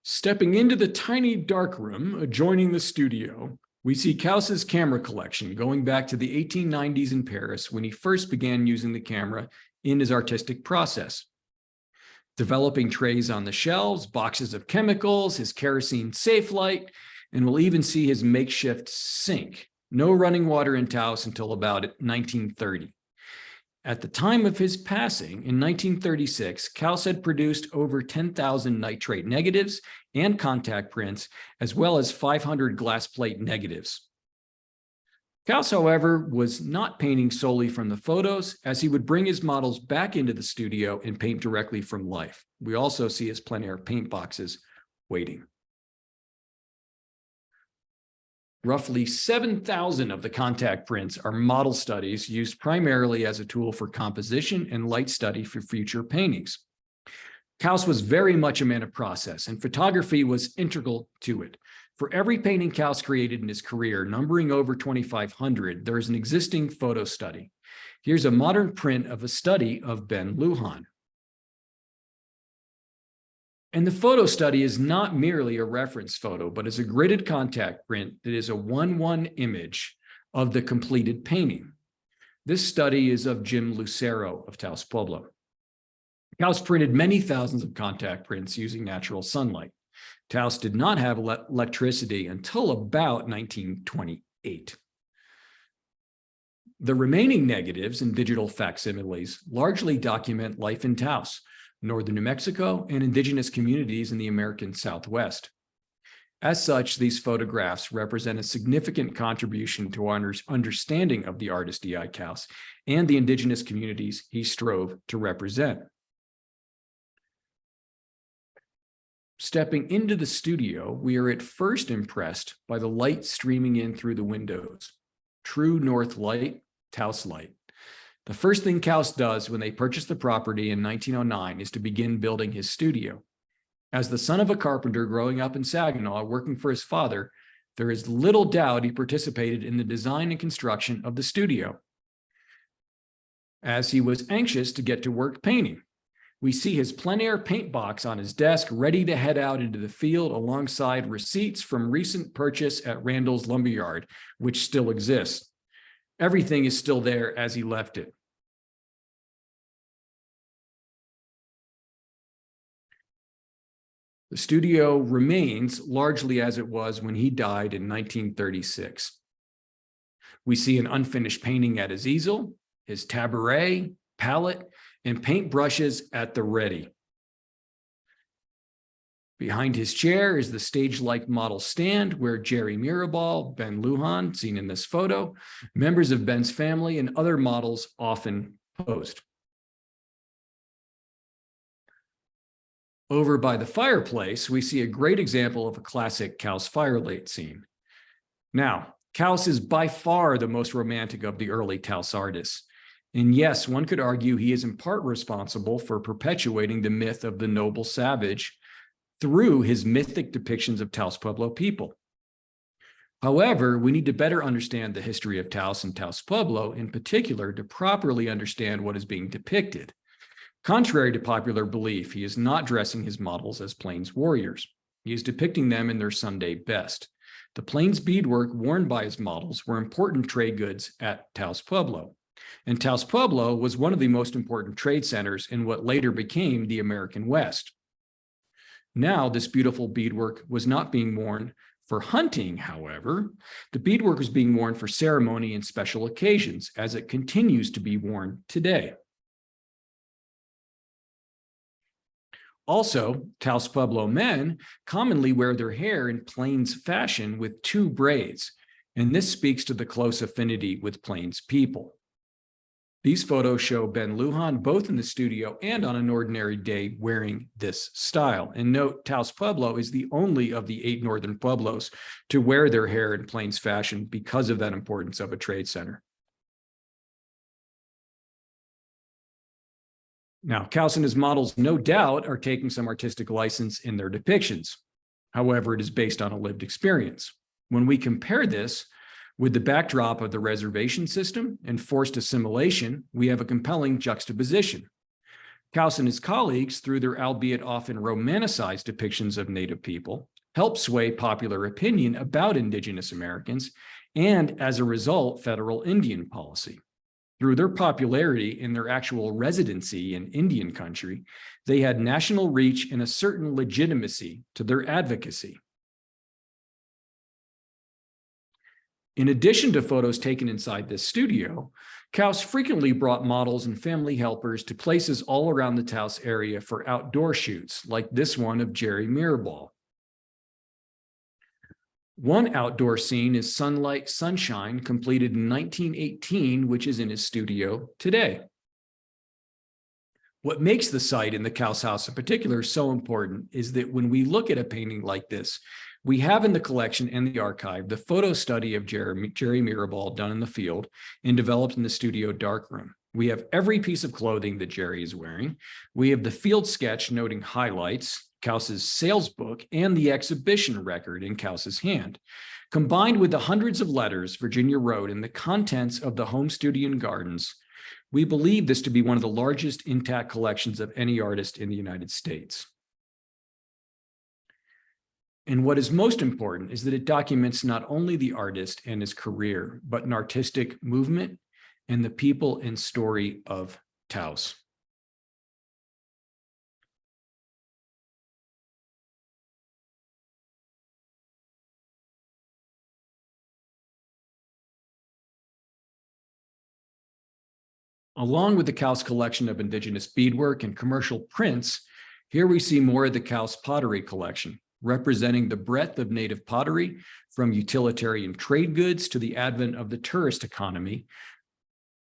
Stepping into the tiny dark room adjoining the studio, we see Couse's camera collection going back to the 1890s in Paris when he first began using the camera in his artistic process. Developing trays on the shelves, boxes of chemicals, his kerosene safe light, and we'll even see his makeshift sink, No running water in Taos until about 1930. At the time of his passing in 1936, Couse had produced over 10,000 nitrate negatives and contact prints, as well as 500 glass plate negatives. Couse, however, was not painting solely from the photos, as he would bring his models back into the studio and paint directly from life. We also see his plein air paint boxes waiting. Roughly 7,000 of the contact prints are model studies used primarily as a tool for composition and light study for future paintings. Couse was very much a man of process, and photography was integral to it. For every painting Couse created in his career, numbering over 2,500, there is an existing photo study. Here's a modern print of a study of Ben Lujan. And the photo study is not merely a reference photo, but is a gridded contact print that is a 1:1 image of the completed painting. This study is of Jim Lucero of Taos Pueblo. Couse printed many thousands of contact prints using natural sunlight. Taos did not have electricity until about 1928. The remaining negatives and digital facsimiles largely document life in Taos, northern New Mexico, and indigenous communities in the American Southwest. As such, these photographs represent a significant contribution to our understanding of the artist E.I. Couse and the indigenous communities he strove to represent. Stepping into the studio, we are at first impressed by the light streaming in through the windows. True north light, Taos light. The first thing Couse does when they purchase the property in 1909 is to begin building his studio. As the son of a carpenter growing up in Saginaw, working for his father, there is little doubt he participated in the design and construction of the studio, as he was anxious to get to work painting. We see his plein air paint box on his desk, ready to head out into the field alongside receipts from recent purchase at Randall's Lumberyard, which still exists. Everything is still there as he left it. The studio remains largely as it was when he died in 1936. We see an unfinished painting at his easel, his tabouret, palette, and paint brushes at the ready. Behind his chair is the stage-like model stand where Jerry Mirabal, Ben Lujan, seen in this photo, members of Ben's family, and other models often posed. Over by the fireplace, we see a great example of a classic Couse firelight scene. Now, Couse is by far the most romantic of the early Taos artists. And yes, one could argue he is in part responsible for perpetuating the myth of the noble savage through his mythic depictions of Taos Pueblo people. However, we need to better understand the history of Taos and Taos Pueblo in particular to properly understand what is being depicted. Contrary to popular belief, he is not dressing his models as Plains warriors. He is depicting them in their Sunday best. The Plains beadwork worn by his models were important trade goods at Taos Pueblo. And Taos Pueblo was one of the most important trade centers in what later became the American West. Now, this beautiful beadwork was not being worn for hunting, however. The beadwork was being worn for ceremony and special occasions, as it continues to be worn today. Also, Taos Pueblo men commonly wear their hair in Plains fashion with 2 braids, and this speaks to the close affinity with Plains people. These photos show Ben Lujan both in the studio and on an ordinary day wearing this style. And note, Taos Pueblo is the only of the 8 northern Pueblos to wear their hair in Plains fashion because of that importance of a trade center. Now, Couse and his models, no doubt, are taking some artistic license in their depictions. However, it is based on a lived experience. When we compare this with the backdrop of the reservation system and forced assimilation, we have a compelling juxtaposition. Couse and his colleagues, through their albeit often romanticized depictions of Native people, help sway popular opinion about Indigenous Americans and, as a result, federal Indian policy. Through their popularity and their actual residency in Indian country, they had national reach and a certain legitimacy to their advocacy. In addition to photos taken inside this studio, Couse frequently brought models and family helpers to places all around the Taos area for outdoor shoots, like this one of Jerry Mirabal. One outdoor scene is Sunlight Sunshine, completed in 1918, which is in his studio today. What makes the site in the Couse House in particular so important is that when we look at a painting like this, we have in the collection and the archive the photo study of Jerry Mirabal done in the field and developed in the studio darkroom. We have every piece of clothing that Jerry is wearing. We have the field sketch noting highlights, Couse's sales book, and the exhibition record in Couse's hand. Combined with the hundreds of letters Virginia wrote and the contents of the home studio and gardens, we believe this to be one of the largest intact collections of any artist in the United States. And what is most important is that it documents not only the artist and his career, but an artistic movement and the people and story of Taos. Along with the Couse collection of indigenous beadwork and commercial prints, here we see more of the Couse pottery collection, representing the breadth of native pottery from utilitarian trade goods to the advent of the tourist economy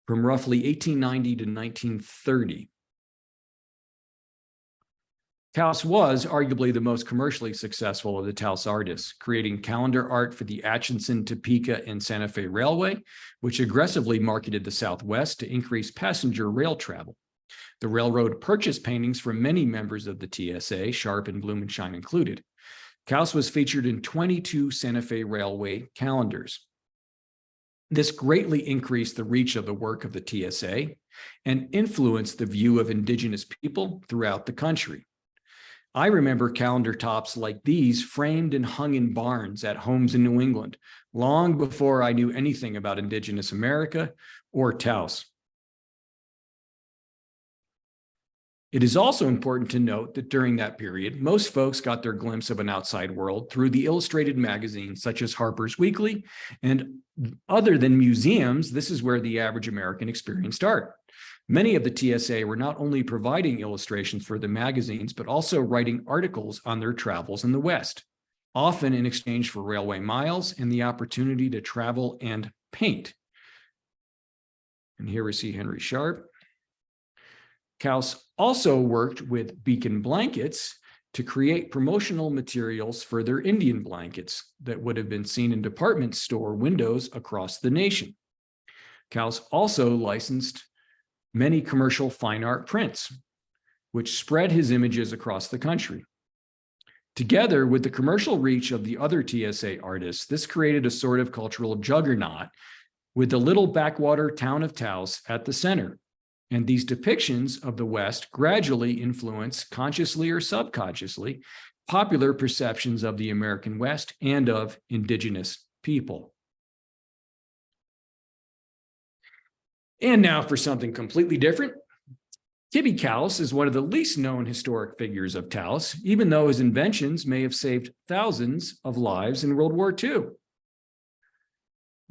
from roughly 1890 to 1930. Couse was arguably the most commercially successful of the Taos artists, creating calendar art for the Atchison, Topeka, and Santa Fe Railway, which aggressively marketed the Southwest to increase passenger rail travel. The railroad purchased paintings from many members of the TSA, Sharp and Blumenschein included. Couse was featured in 22 Santa Fe Railway calendars. This greatly increased the reach of the work of the TSA and influenced the view of indigenous people throughout the country. I remember calendar tops like these framed and hung in barns at homes in New England, long before I knew anything about indigenous America or Taos. It is also important to note that during that period, most folks got their glimpse of an outside world through the illustrated magazines such as Harper's Weekly, and other than museums, this is where the average American experienced art. Many of the TSA were not only providing illustrations for the magazines, but also writing articles on their travels in the West, often in exchange for railway miles and the opportunity to travel and paint. And here we see Henry Sharp. Couse also worked with Beacon Blankets to create promotional materials for their Indian blankets that would have been seen in department store windows across the nation. Couse also licensed many commercial fine art prints, which spread his images across the country. Together with the commercial reach of the other TSA artists, this created a sort of cultural juggernaut with the little backwater town of Taos at the center. And these depictions of the West gradually influence, consciously or subconsciously, popular perceptions of the American West and of indigenous people. And now for something completely different. Kibbe Couse is one of the least known historic figures of Taos, even though his inventions may have saved thousands of lives in World War II.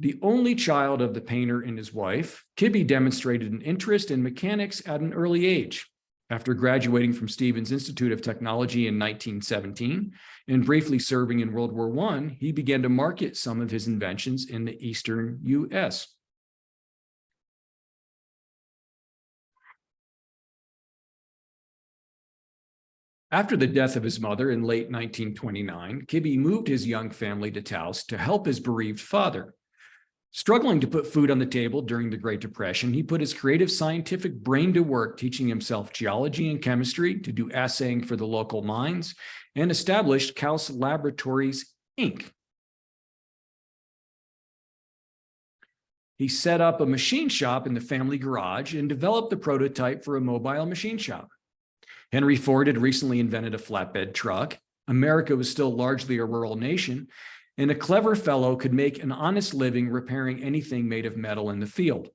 The only child of the painter and his wife, Kibbe demonstrated an interest in mechanics at an early age. After graduating from Stevens Institute of Technology in 1917 and briefly serving in World War I, he began to market some of his inventions in the Eastern U.S. After the death of his mother in late 1929, Kibbe moved his young family to Taos to help his bereaved father. Struggling to put food on the table during the Great Depression, he put his creative scientific brain to work teaching himself geology and chemistry to do assaying for the local mines and established Couse Laboratories, Inc. He set up a machine shop in the family garage and developed the prototype for a mobile machine shop. Henry Ford had recently invented a flatbed truck. America was still largely a rural nation, and a clever fellow could make an honest living repairing anything made of metal in the field.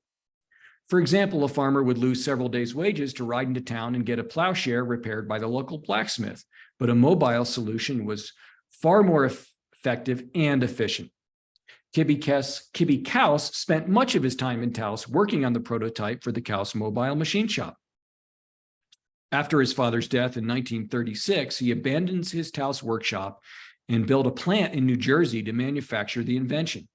For example, a farmer would lose several days' wages to ride into town and get a plowshare repaired by the local blacksmith, but a mobile solution was far more effective and efficient. Kibbe Couse spent much of his time in Taos working on the prototype for the Couse mobile machine shop. After his father's death in 1936, he abandons his Taos workshop and built a plant in New Jersey to manufacture the invention.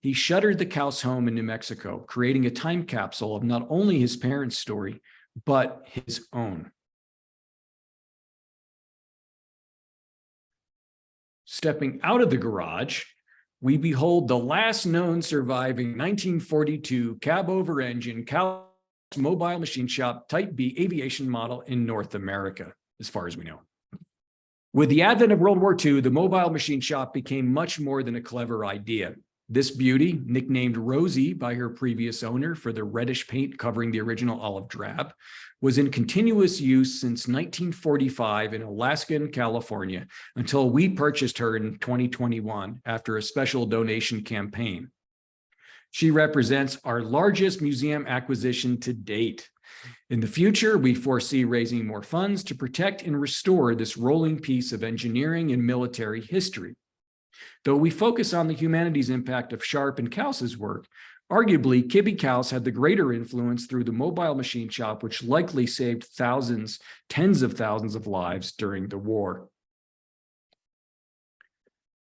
He shuttered the Couse home in New Mexico, creating a time capsule of not only his parents' story, but his own. Stepping out of the garage, we behold the last known surviving 1942 cab-over engine Couse mobile machine shop Type B aviation model in North America, as far as we know. With the advent of World War II, the mobile machine shop became much more than a clever idea. This beauty, nicknamed Rosie by her previous owner for the reddish paint covering the original olive drab, was in continuous use since 1945 in Alaska and California until we purchased her in 2021 after a special donation campaign. She represents our largest museum acquisition to date. In the future, we foresee raising more funds to protect and restore this rolling piece of engineering and military history. Though we focus on the humanities impact of Sharp and Couse's work, arguably Kibbe Couse had the greater influence through the mobile machine shop, which likely saved thousands, tens of thousands of lives during the war.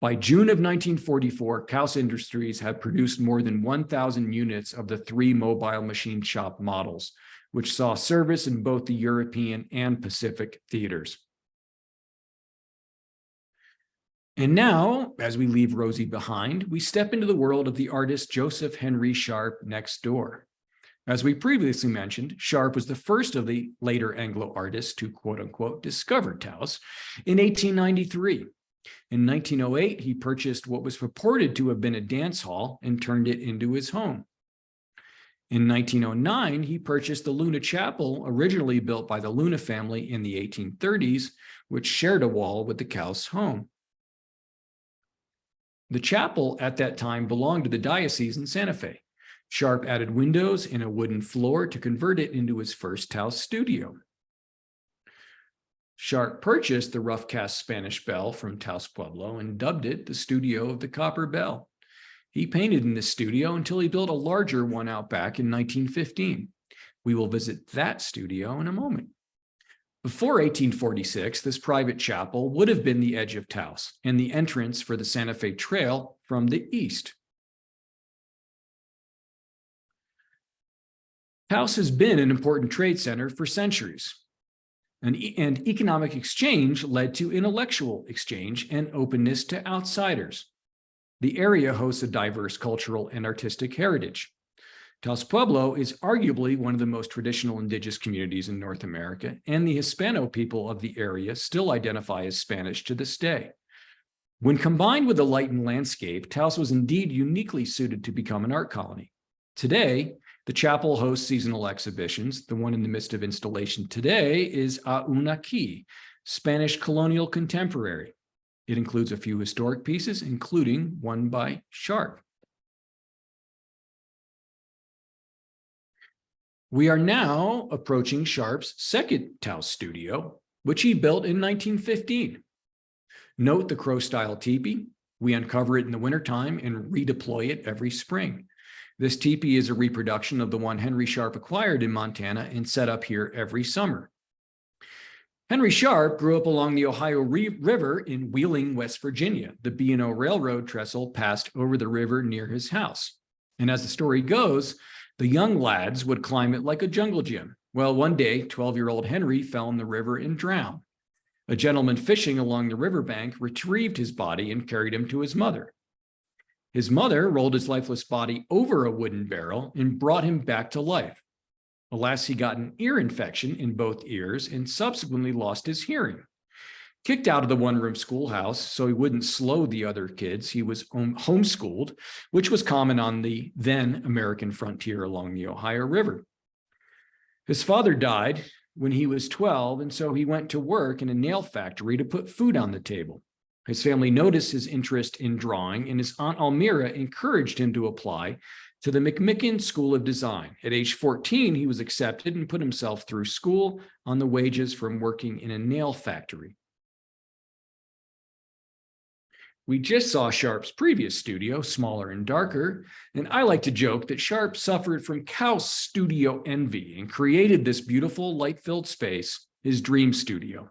By June of 1944, Couse Industries had produced more than 1,000 units of the 3 mobile machine shop models, which saw service in both the European and Pacific theaters. And now, as we leave Rosie behind, we step into the world of the artist Joseph Henry Sharp next door. As we previously mentioned, Sharp was the first of the later Anglo artists to quote unquote discover Taos in 1893. In 1908, he purchased what was purported to have been a dance hall and turned it into his home. In 1909, he purchased the Luna Chapel, originally built by the Luna family in the 1830s, which shared a wall with the Couse home. The chapel at that time belonged to the diocese in Santa Fe. Sharp added windows and a wooden floor to convert it into his first Taos studio. Sharp purchased the rough cast Spanish bell from Taos Pueblo and dubbed it the Studio of the Copper Bell. He painted in this studio until he built a larger one out back in 1915. We will visit that studio in a moment. Before 1846, this private chapel would have been the edge of Taos and the entrance for the Santa Fe Trail from the east. Taos has been an important trade center for centuries. And economic exchange led to intellectual exchange and openness to outsiders. The area hosts a diverse cultural and artistic heritage. Taos Pueblo is arguably one of the most traditional indigenous communities in North America, and the Hispano people of the area still identify as Spanish to this day. When combined with the lightened landscape, Taos was indeed uniquely suited to become an art colony. Today, the chapel hosts seasonal exhibitions. The one in the midst of installation today is Aunaki, Spanish colonial contemporary. It includes a few historic pieces, including one by Sharp. We are now approaching Sharp's second Taos studio, which he built in 1915. Note the Crow-style teepee. We uncover it in the wintertime and redeploy it every spring. This teepee is a reproduction of the one Henry Sharp acquired in Montana and set up here every summer. Henry Sharp grew up along the Ohio River in Wheeling, West Virginia. The B&O Railroad trestle passed over the river near his house. And as the story goes, the young lads would climb it like a jungle gym. Well, one day, 12-year-old Henry fell in the river and drowned. A gentleman fishing along the riverbank retrieved his body and carried him to his mother. His mother rolled his lifeless body over a wooden barrel and brought him back to life. Alas, he got an ear infection in both ears and subsequently lost his hearing. Kicked out of the one-room schoolhouse so he wouldn't slow the other kids, he was homeschooled, which was common on the then American frontier along the Ohio River. His father died when he was 12, and so he went to work in a nail factory to put food on the table. His family noticed his interest in drawing, and his Aunt Almira encouraged him to apply to the McMicken School of Design. At age 14, he was accepted and put himself through school on the wages from working in a nail factory. We just saw Sharp's previous studio, smaller and darker, and I like to joke that Sharp suffered from Couse studio envy and created this beautiful light-filled space, his dream studio.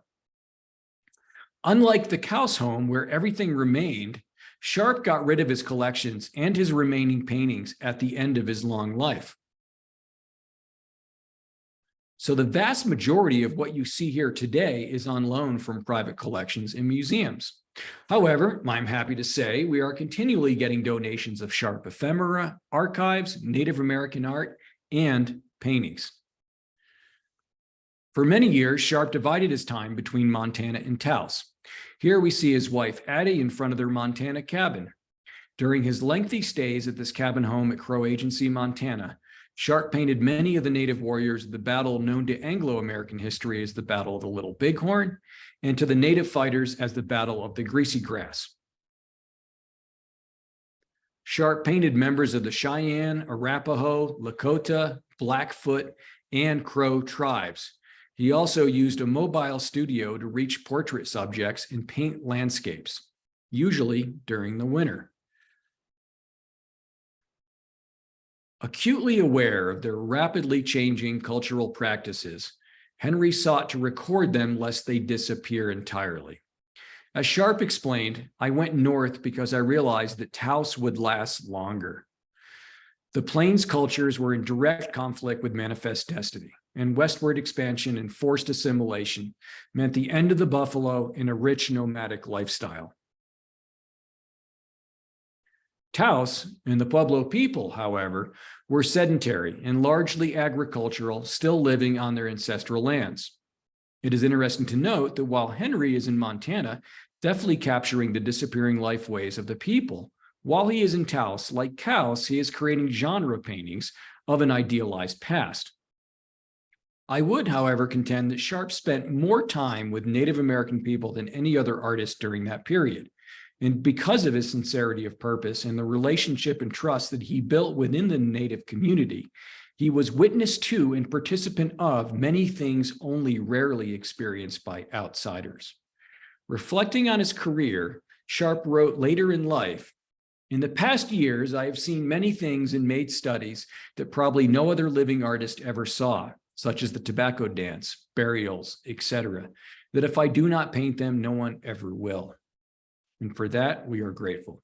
Unlike the Couse home where everything remained, Sharp got rid of his collections and his remaining paintings at the end of his long life. So the vast majority of what you see here today is on loan from private collections and museums. However, I'm happy to say we are continually getting donations of Sharp ephemera, archives, Native American art, and paintings. For many years, Sharp divided his time between Montana and Taos. Here we see his wife Addie in front of their Montana cabin. During his lengthy stays at this cabin home at Crow Agency, Montana, Sharp painted many of the native warriors of the battle known to Anglo-American history as the Battle of the Little Bighorn, and to the native fighters as the Battle of the Greasy Grass. Sharp painted members of the Cheyenne, Arapaho, Lakota, Blackfoot, and Crow tribes. He also used a mobile studio to reach portrait subjects and paint landscapes, usually during the winter. Acutely aware of their rapidly changing cultural practices, Henry sought to record them lest they disappear entirely. As Sharp explained, I went north because I realized that Taos would last longer. The Plains cultures were in direct conflict with manifest destiny, and westward expansion and forced assimilation meant the end of the buffalo in a rich nomadic lifestyle. Taos and the Pueblo people, however, were sedentary and largely agricultural, still living on their ancestral lands. It is interesting to note that while Henry is in Montana, deftly capturing the disappearing lifeways of the people, while he is in Taos, like Couse, he is creating genre paintings of an idealized past. I would, however, contend that Sharp spent more time with Native American people than any other artist during that period. And because of his sincerity of purpose and the relationship and trust that he built within the Native community, he was witness to and participant of many things only rarely experienced by outsiders. Reflecting on his career, Sharp wrote later in life, "In the past years, I have seen many things and made studies that probably no other living artist ever saw, such as the tobacco dance, burials, etc., that if I do not paint them, no one ever will. And for that, we are grateful."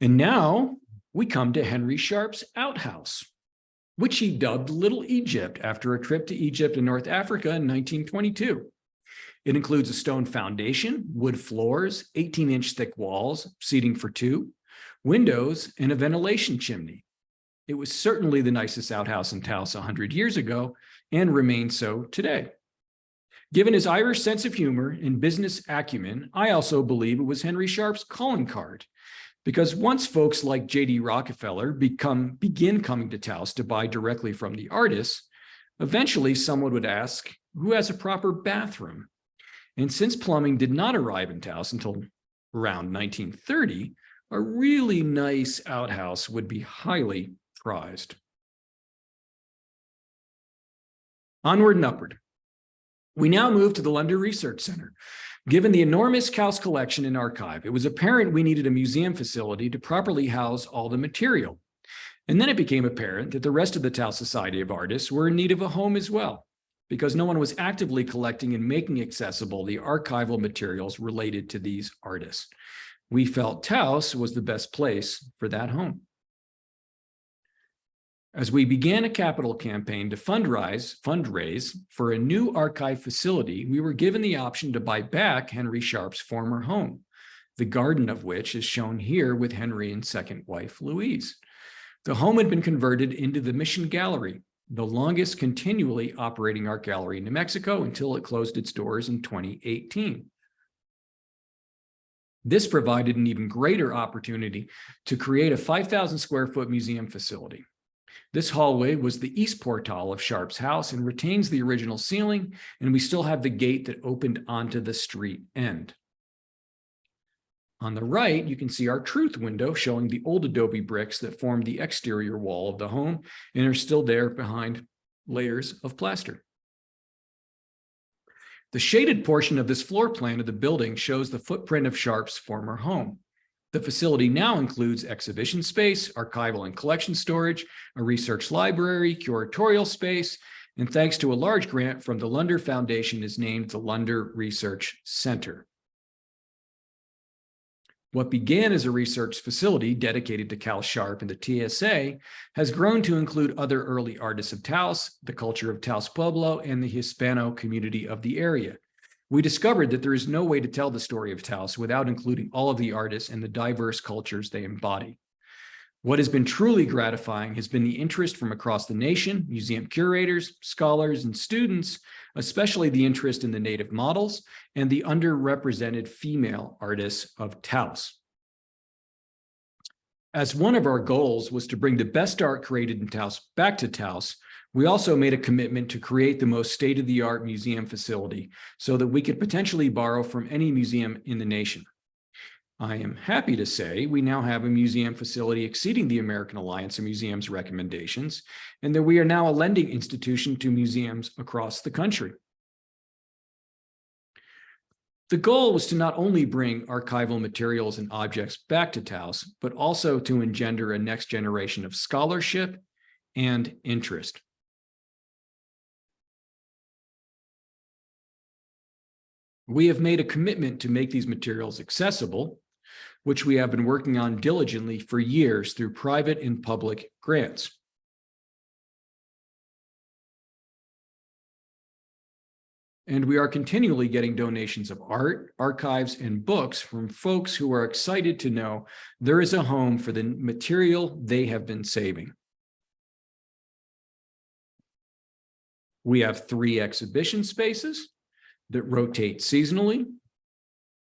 And now we come to Henry Sharp's outhouse, which he dubbed Little Egypt after a trip to Egypt and North Africa in 1922. It includes a stone foundation, wood floors, 18-inch thick walls, seating for two, windows, and a ventilation chimney. It was certainly the nicest outhouse in Taos 100 years ago and remains so today. Given his Irish sense of humor and business acumen, I also believe it was Henry Sharp's calling card, because once folks like J.D. Rockefeller begin coming to Taos to buy directly from the artists, eventually someone would ask, who has a proper bathroom? And since plumbing did not arrive in Taos until around 1930, a really nice outhouse would be highly prized. Onward and upward. We now move to the London Research Center. Given the enormous Couse collection and archive, it was apparent we needed a museum facility to properly house all the material. And then it became apparent that the rest of the Taos Society of Artists were in need of a home as well, because no one was actively collecting and making accessible the archival materials related to these artists. We felt Taos was the best place for that home. As we began a capital campaign to fundraise for a new archive facility, we were given the option to buy back Henry Sharp's former home, the garden of which is shown here with Henry and second wife, Louise. The home had been converted into the Mission Gallery, the longest continually operating art gallery in New Mexico until it closed its doors in 2018. This provided an even greater opportunity to create a 5,000 square foot museum facility. This hallway was the east portal of Sharp's house and retains the original ceiling, and we still have the gate that opened onto the street end. On the right, you can see our truth window showing the old adobe bricks that formed the exterior wall of the home and are still there behind layers of plaster. The shaded portion of this floor plan of the building shows the footprint of Sharp's former home. The facility now includes exhibition space, archival and collection storage, a research library, curatorial space, and thanks to a large grant from the Lunder Foundation is named the Lunder Research Center. What began as a research facility dedicated to Couse-Sharp and the TSA has grown to include other early artists of Taos, the culture of Taos Pueblo, and the Hispano community of the area. We discovered that there is no way to tell the story of Taos without including all of the artists and the diverse cultures they embody. What has been truly gratifying has been the interest from across the nation, museum curators, scholars, and students, especially the interest in the native models and the underrepresented female artists of Taos. As one of our goals was to bring the best art created in Taos back to Taos, we also made a commitment to create the most state-of-the-art museum facility so that we could potentially borrow from any museum in the nation. I am happy to say we now have a museum facility exceeding the American Alliance of Museums recommendations, and that we are now a lending institution to museums across the country. The goal was to not only bring archival materials and objects back to Taos, but also to engender a next generation of scholarship and interest. We have made a commitment to make these materials accessible, which we have been working on diligently for years through private and public grants. And we are continually getting donations of art, archives, and books from folks who are excited to know there is a home for the material they have been saving. We have 3 exhibition spaces that rotate seasonally.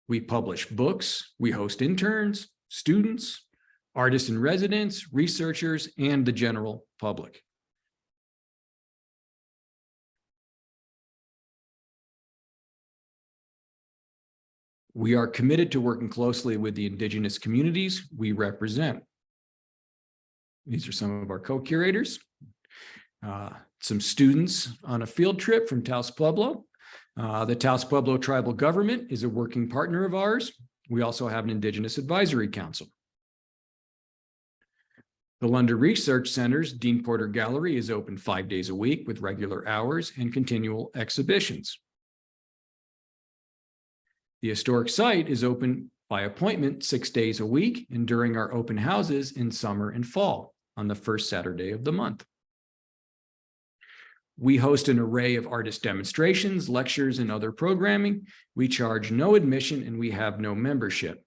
We publish books, we host interns, students, artists in residence, researchers, and the general public. We are committed to working closely with the indigenous communities we represent. These are some of our co-curators, some students on a field trip from Taos Pueblo. The Taos Pueblo tribal government is a working partner of ours. We also have an Indigenous Advisory Council. The Lunder Research Center's Dean Porter Gallery is open 5 days a week with regular hours and continual exhibitions. The historic site is open by appointment 6 days a week and during our open houses in summer and fall on the first Saturday of the month. We host an array of artist demonstrations, lectures, and other programming. We charge no admission and we have no membership.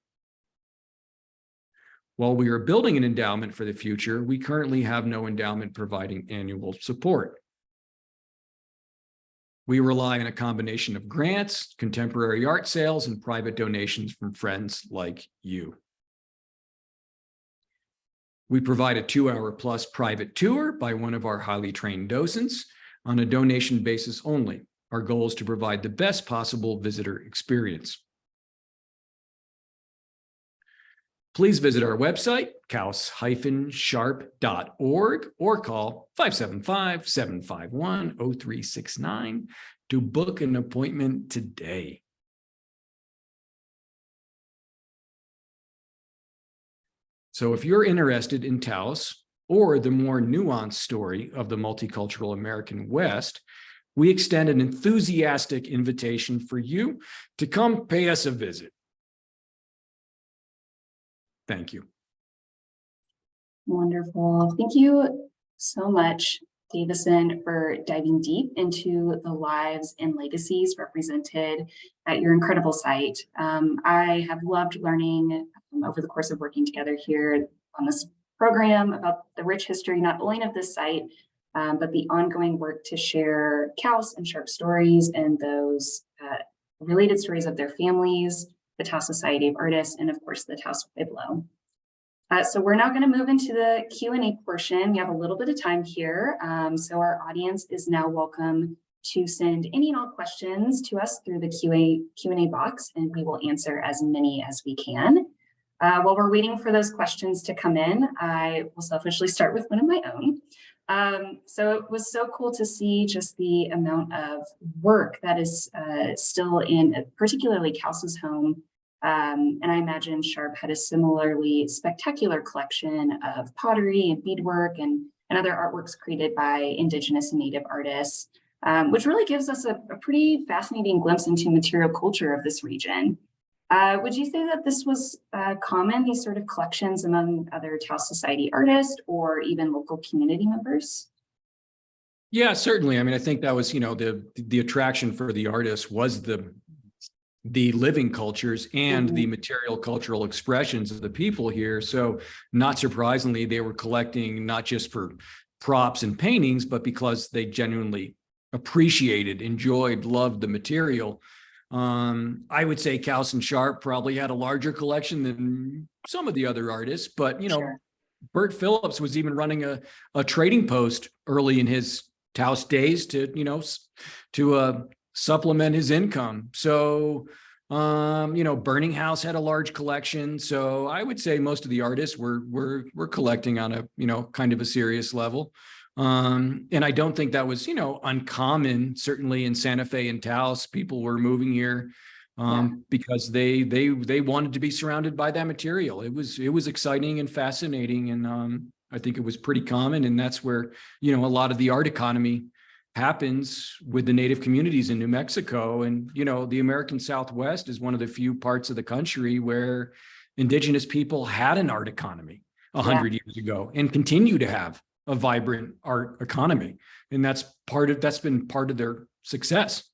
While we are building an endowment for the future, we currently have no endowment providing annual support. We rely on a combination of grants, contemporary art sales, and private donations from friends like you. We provide a 2-hour plus private tour by one of our highly trained docents on a donation basis only. Our goal is to provide the best possible visitor experience. Please visit our website, couse-sharp.org, or call 575-751-0369 to book an appointment today. So if you're interested in Taos or the more nuanced story of the multicultural American West, we extend an enthusiastic invitation for you to come pay us a visit. Thank you. Wonderful. Thank you so much, Davison, for diving deep into the lives and legacies represented at your incredible site. I have loved learning over the course of working together here on this program about the rich history, not only of this site, but the ongoing work to share Couse and Sharp stories and those related stories of their families, the Taos Society of Artists, and of course the Taos Pueblo. So we're now going to move into the Q&A portion. We have a little bit of time here, so our audience is now welcome to send any and all questions to us through the Q&A box, and we will answer as many as we can. While we're waiting for those questions to come in, I will selfishly start with one of my own. So it was so cool to see just the amount of work that is still in particularly Couse's home. And I imagine Sharp had a similarly spectacular collection of pottery and beadwork and other artworks created by Indigenous and Native artists, which really gives us a pretty fascinating glimpse into material culture of this region. Would you say that this was common, these sort of collections among other Taos Society artists or even local community members? Yeah, certainly. I mean, I think that was, the attraction for the artists was the living cultures and the material cultural expressions of the people here. So not surprisingly, they were collecting not just for props and paintings, but because they genuinely appreciated, enjoyed, loved the material. I would say Couse and Sharp probably had a larger collection than some of the other artists, but Sure. Bert Phillips was even running a trading post early in his Taos days to supplement his income. So, Burning House had a large collection. So I would say most of the artists were collecting on a, kind of a serious level. And I don't think that was, uncommon. Certainly in Santa Fe and Taos, people were moving here because they wanted to be surrounded by that material. It was exciting and fascinating, and I think it was pretty common. And that's where a lot of the art economy happens with the native communities in New Mexico. And the American Southwest is one of the few parts of the country where Indigenous people had an art economy 100 years ago and continue to have a vibrant art economy. And that's been part of their success,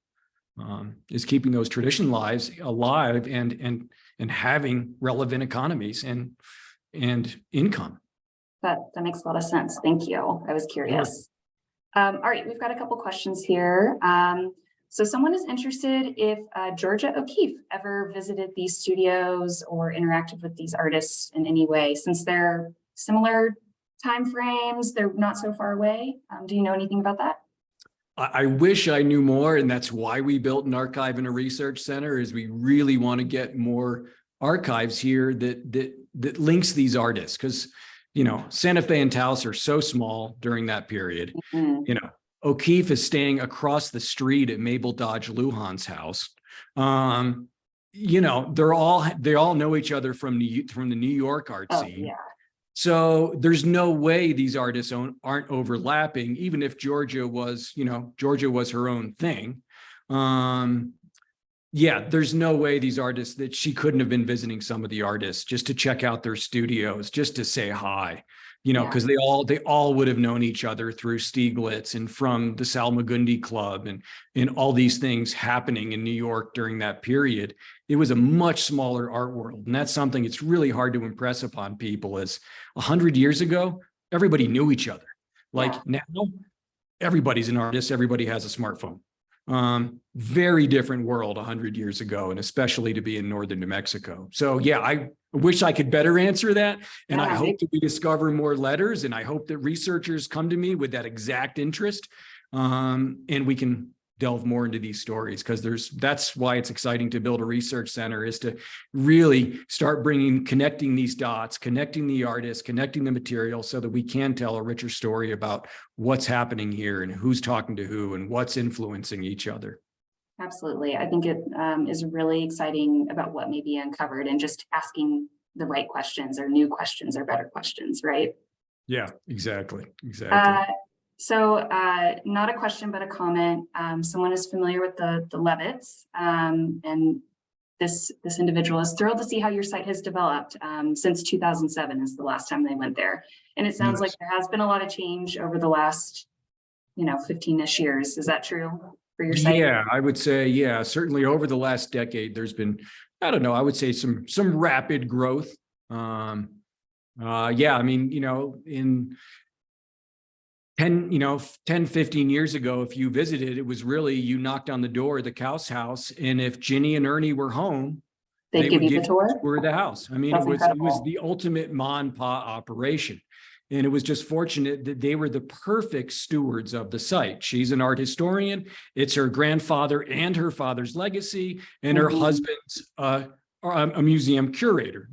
is keeping those tradition lives alive and having relevant economies and income. That makes a lot of sense. Thank you. I was curious. All right, we've got a couple questions here. So someone is interested if Georgia O'Keeffe ever visited these studios or interacted with these artists in any way, since they're similar time frames, they're not so far away. Do you know anything about that? I wish I knew more, and that's why we built an archive and a research center, is we really want to get more archives here that links these artists, because Santa Fe and Taos are so small during that period. O'Keeffe is staying across the street at Mabel Dodge Lujan's house. They all know each other from the New York art scene. Yeah. So there's no way these artists aren't overlapping, even if Georgia was her own thing. There's no way these artists that she couldn't have been visiting some of the artists just to check out their studios, just to say hi, because they all would have known each other through Stieglitz and from the Salmagundi Club and all these things happening in New York during that period. It was a much smaller art world. And that's something it's really hard to impress upon people, is 100 years ago, everybody knew each other. Now, everybody's an artist, everybody has a smartphone. Very different world 100 years ago, and especially to be in northern New Mexico. So I wish I could better answer that. And I hope that we discover more letters, and I hope that researchers come to me with that exact interest. And we can delve more into these stories, because that's why it's exciting to build a research center, is to really start connecting these dots, connecting the artists, connecting the material, so that we can tell a richer story about what's happening here and who's talking to who and what's influencing each other. Absolutely. I think it is really exciting about what may be uncovered, and just asking the right questions, or new questions, or better questions, right? Yeah, exactly. So not a question, but a comment. Someone is familiar with the Levitts, and this individual is thrilled to see how your site has developed since 2007 is the last time they went there. And it sounds like there has been a lot of change over the last, 15-ish years. Is that true for your site? Yeah, I would say, certainly over the last decade, there's been, I would say some rapid growth. In 10, 15 years ago, if you visited, it was really, you knocked on the door of the Couse house, and if Ginny and Ernie were home, They give you the tour? Tour of the house. I mean, That's it was the ultimate ma and pa operation. And it was just fortunate that they were the perfect stewards of the site. She's an art historian. It's her grandfather and her father's legacy, and her husband's a museum curator.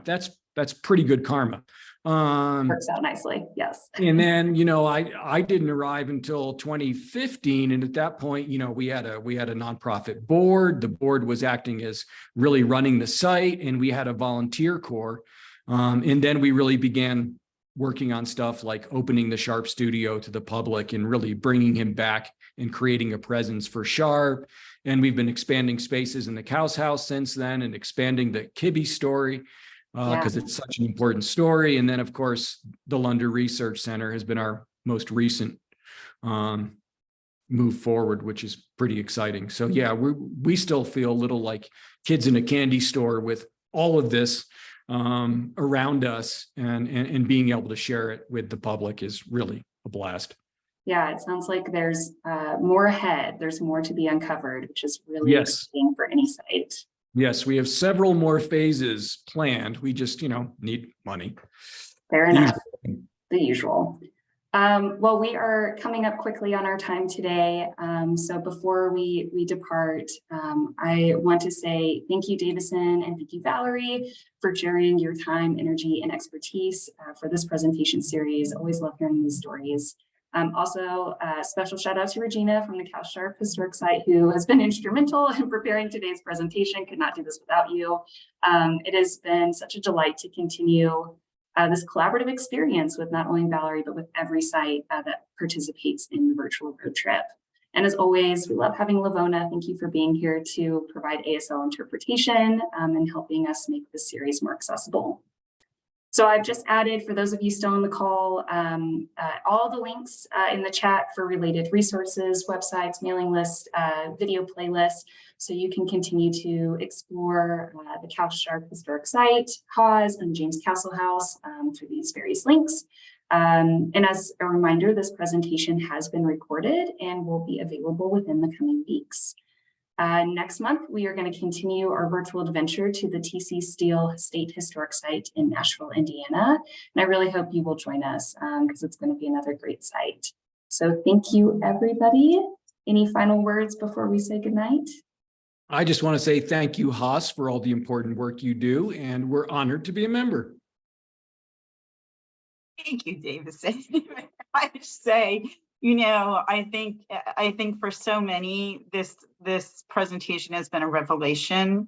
That's that's pretty good karma. Works out nicely. Yes. And then, I didn't arrive until 2015. And at that point, we had a nonprofit board. The board was acting as really running the site, and we had a volunteer corps. And then we really began working on stuff like opening the Sharp studio to the public and really bringing him back and creating a presence for Sharp. And we've been expanding spaces in the Couse house since then, and expanding the Kibbe story, because it's such an important story. And then, of course, the Lunder Research Center has been our most recent move forward, which is pretty exciting. So yeah, we still feel a little like kids in a candy store with all of this around us, and being able to share it with the public is really a blast. Yeah, it sounds like there's more ahead. There's more to be uncovered, which is really exciting for any site. Yes, we have several more phases planned. We just, need money. Fair enough. The usual. Well, we are coming up quickly on our time today. So before we depart, I want to say thank you, Davison, and thank you, Valerie, for sharing your time, energy, and expertise for this presentation series. Always love hearing these stories. Also, a special shout out to Regina from the Couse-Sharp Historic Site, who has been instrumental in preparing today's presentation. Could not do this without you. It has been such a delight to continue this collaborative experience with not only Valerie, but with every site that participates in the virtual road trip. And as always, we love having Lavona. Thank you for being here to provide ASL interpretation and helping us make this series more accessible. So I've just added, for those of you still on the call, all the links in the chat for related resources, websites, mailing lists, video playlists, so you can continue to explore the Couse-Sharp Historic Site, HAHS, and James Castle House through these various links. And as a reminder, this presentation has been recorded and will be available within the coming weeks. Next month, we are going to continue our virtual adventure to the TC Steele State Historic Site in Nashville, Indiana. And I really hope you will join us because it's going to be another great site. So thank you, everybody. Any final words before we say goodnight? I just want to say thank you, HAHS, for all the important work you do, and we're honored to be a member. Thank you, Davison. I should say, I think for so many, this presentation has been a revelation,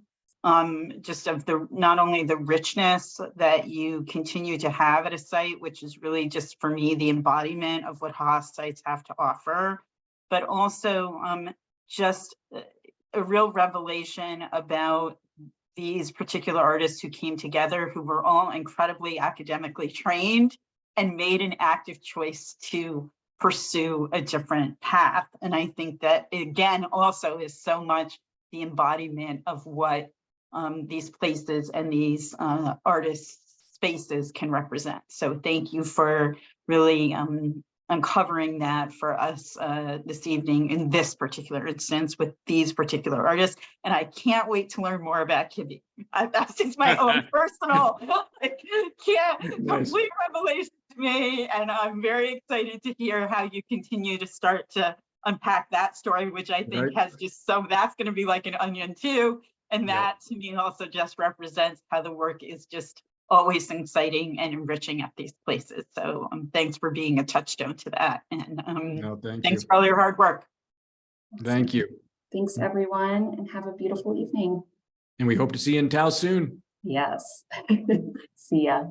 just of not only the richness that you continue to have at a site, which is really just for me the embodiment of what HAHS sites have to offer, but also just a real revelation about these particular artists who came together, who were all incredibly academically trained and made an active choice to pursue a different path. And I think that, again, also is so much the embodiment of what these places and these artist spaces can represent. So thank you for really uncovering that for us this evening in this particular instance with these particular artists. And I can't wait to learn more about Kibbe. That's just my own personal, complete revelation to me. And I'm very excited to hear how you continue to start to unpack that story, which I think has just that's going to be like an onion too. And that to me also just represents how the work is just always exciting and enriching at these places. So thanks for being a touchstone to that. And thanks for all your hard work. Thank you. Thanks, everyone, and have a beautiful evening. And we hope to see you in Taos soon. Yes. See ya.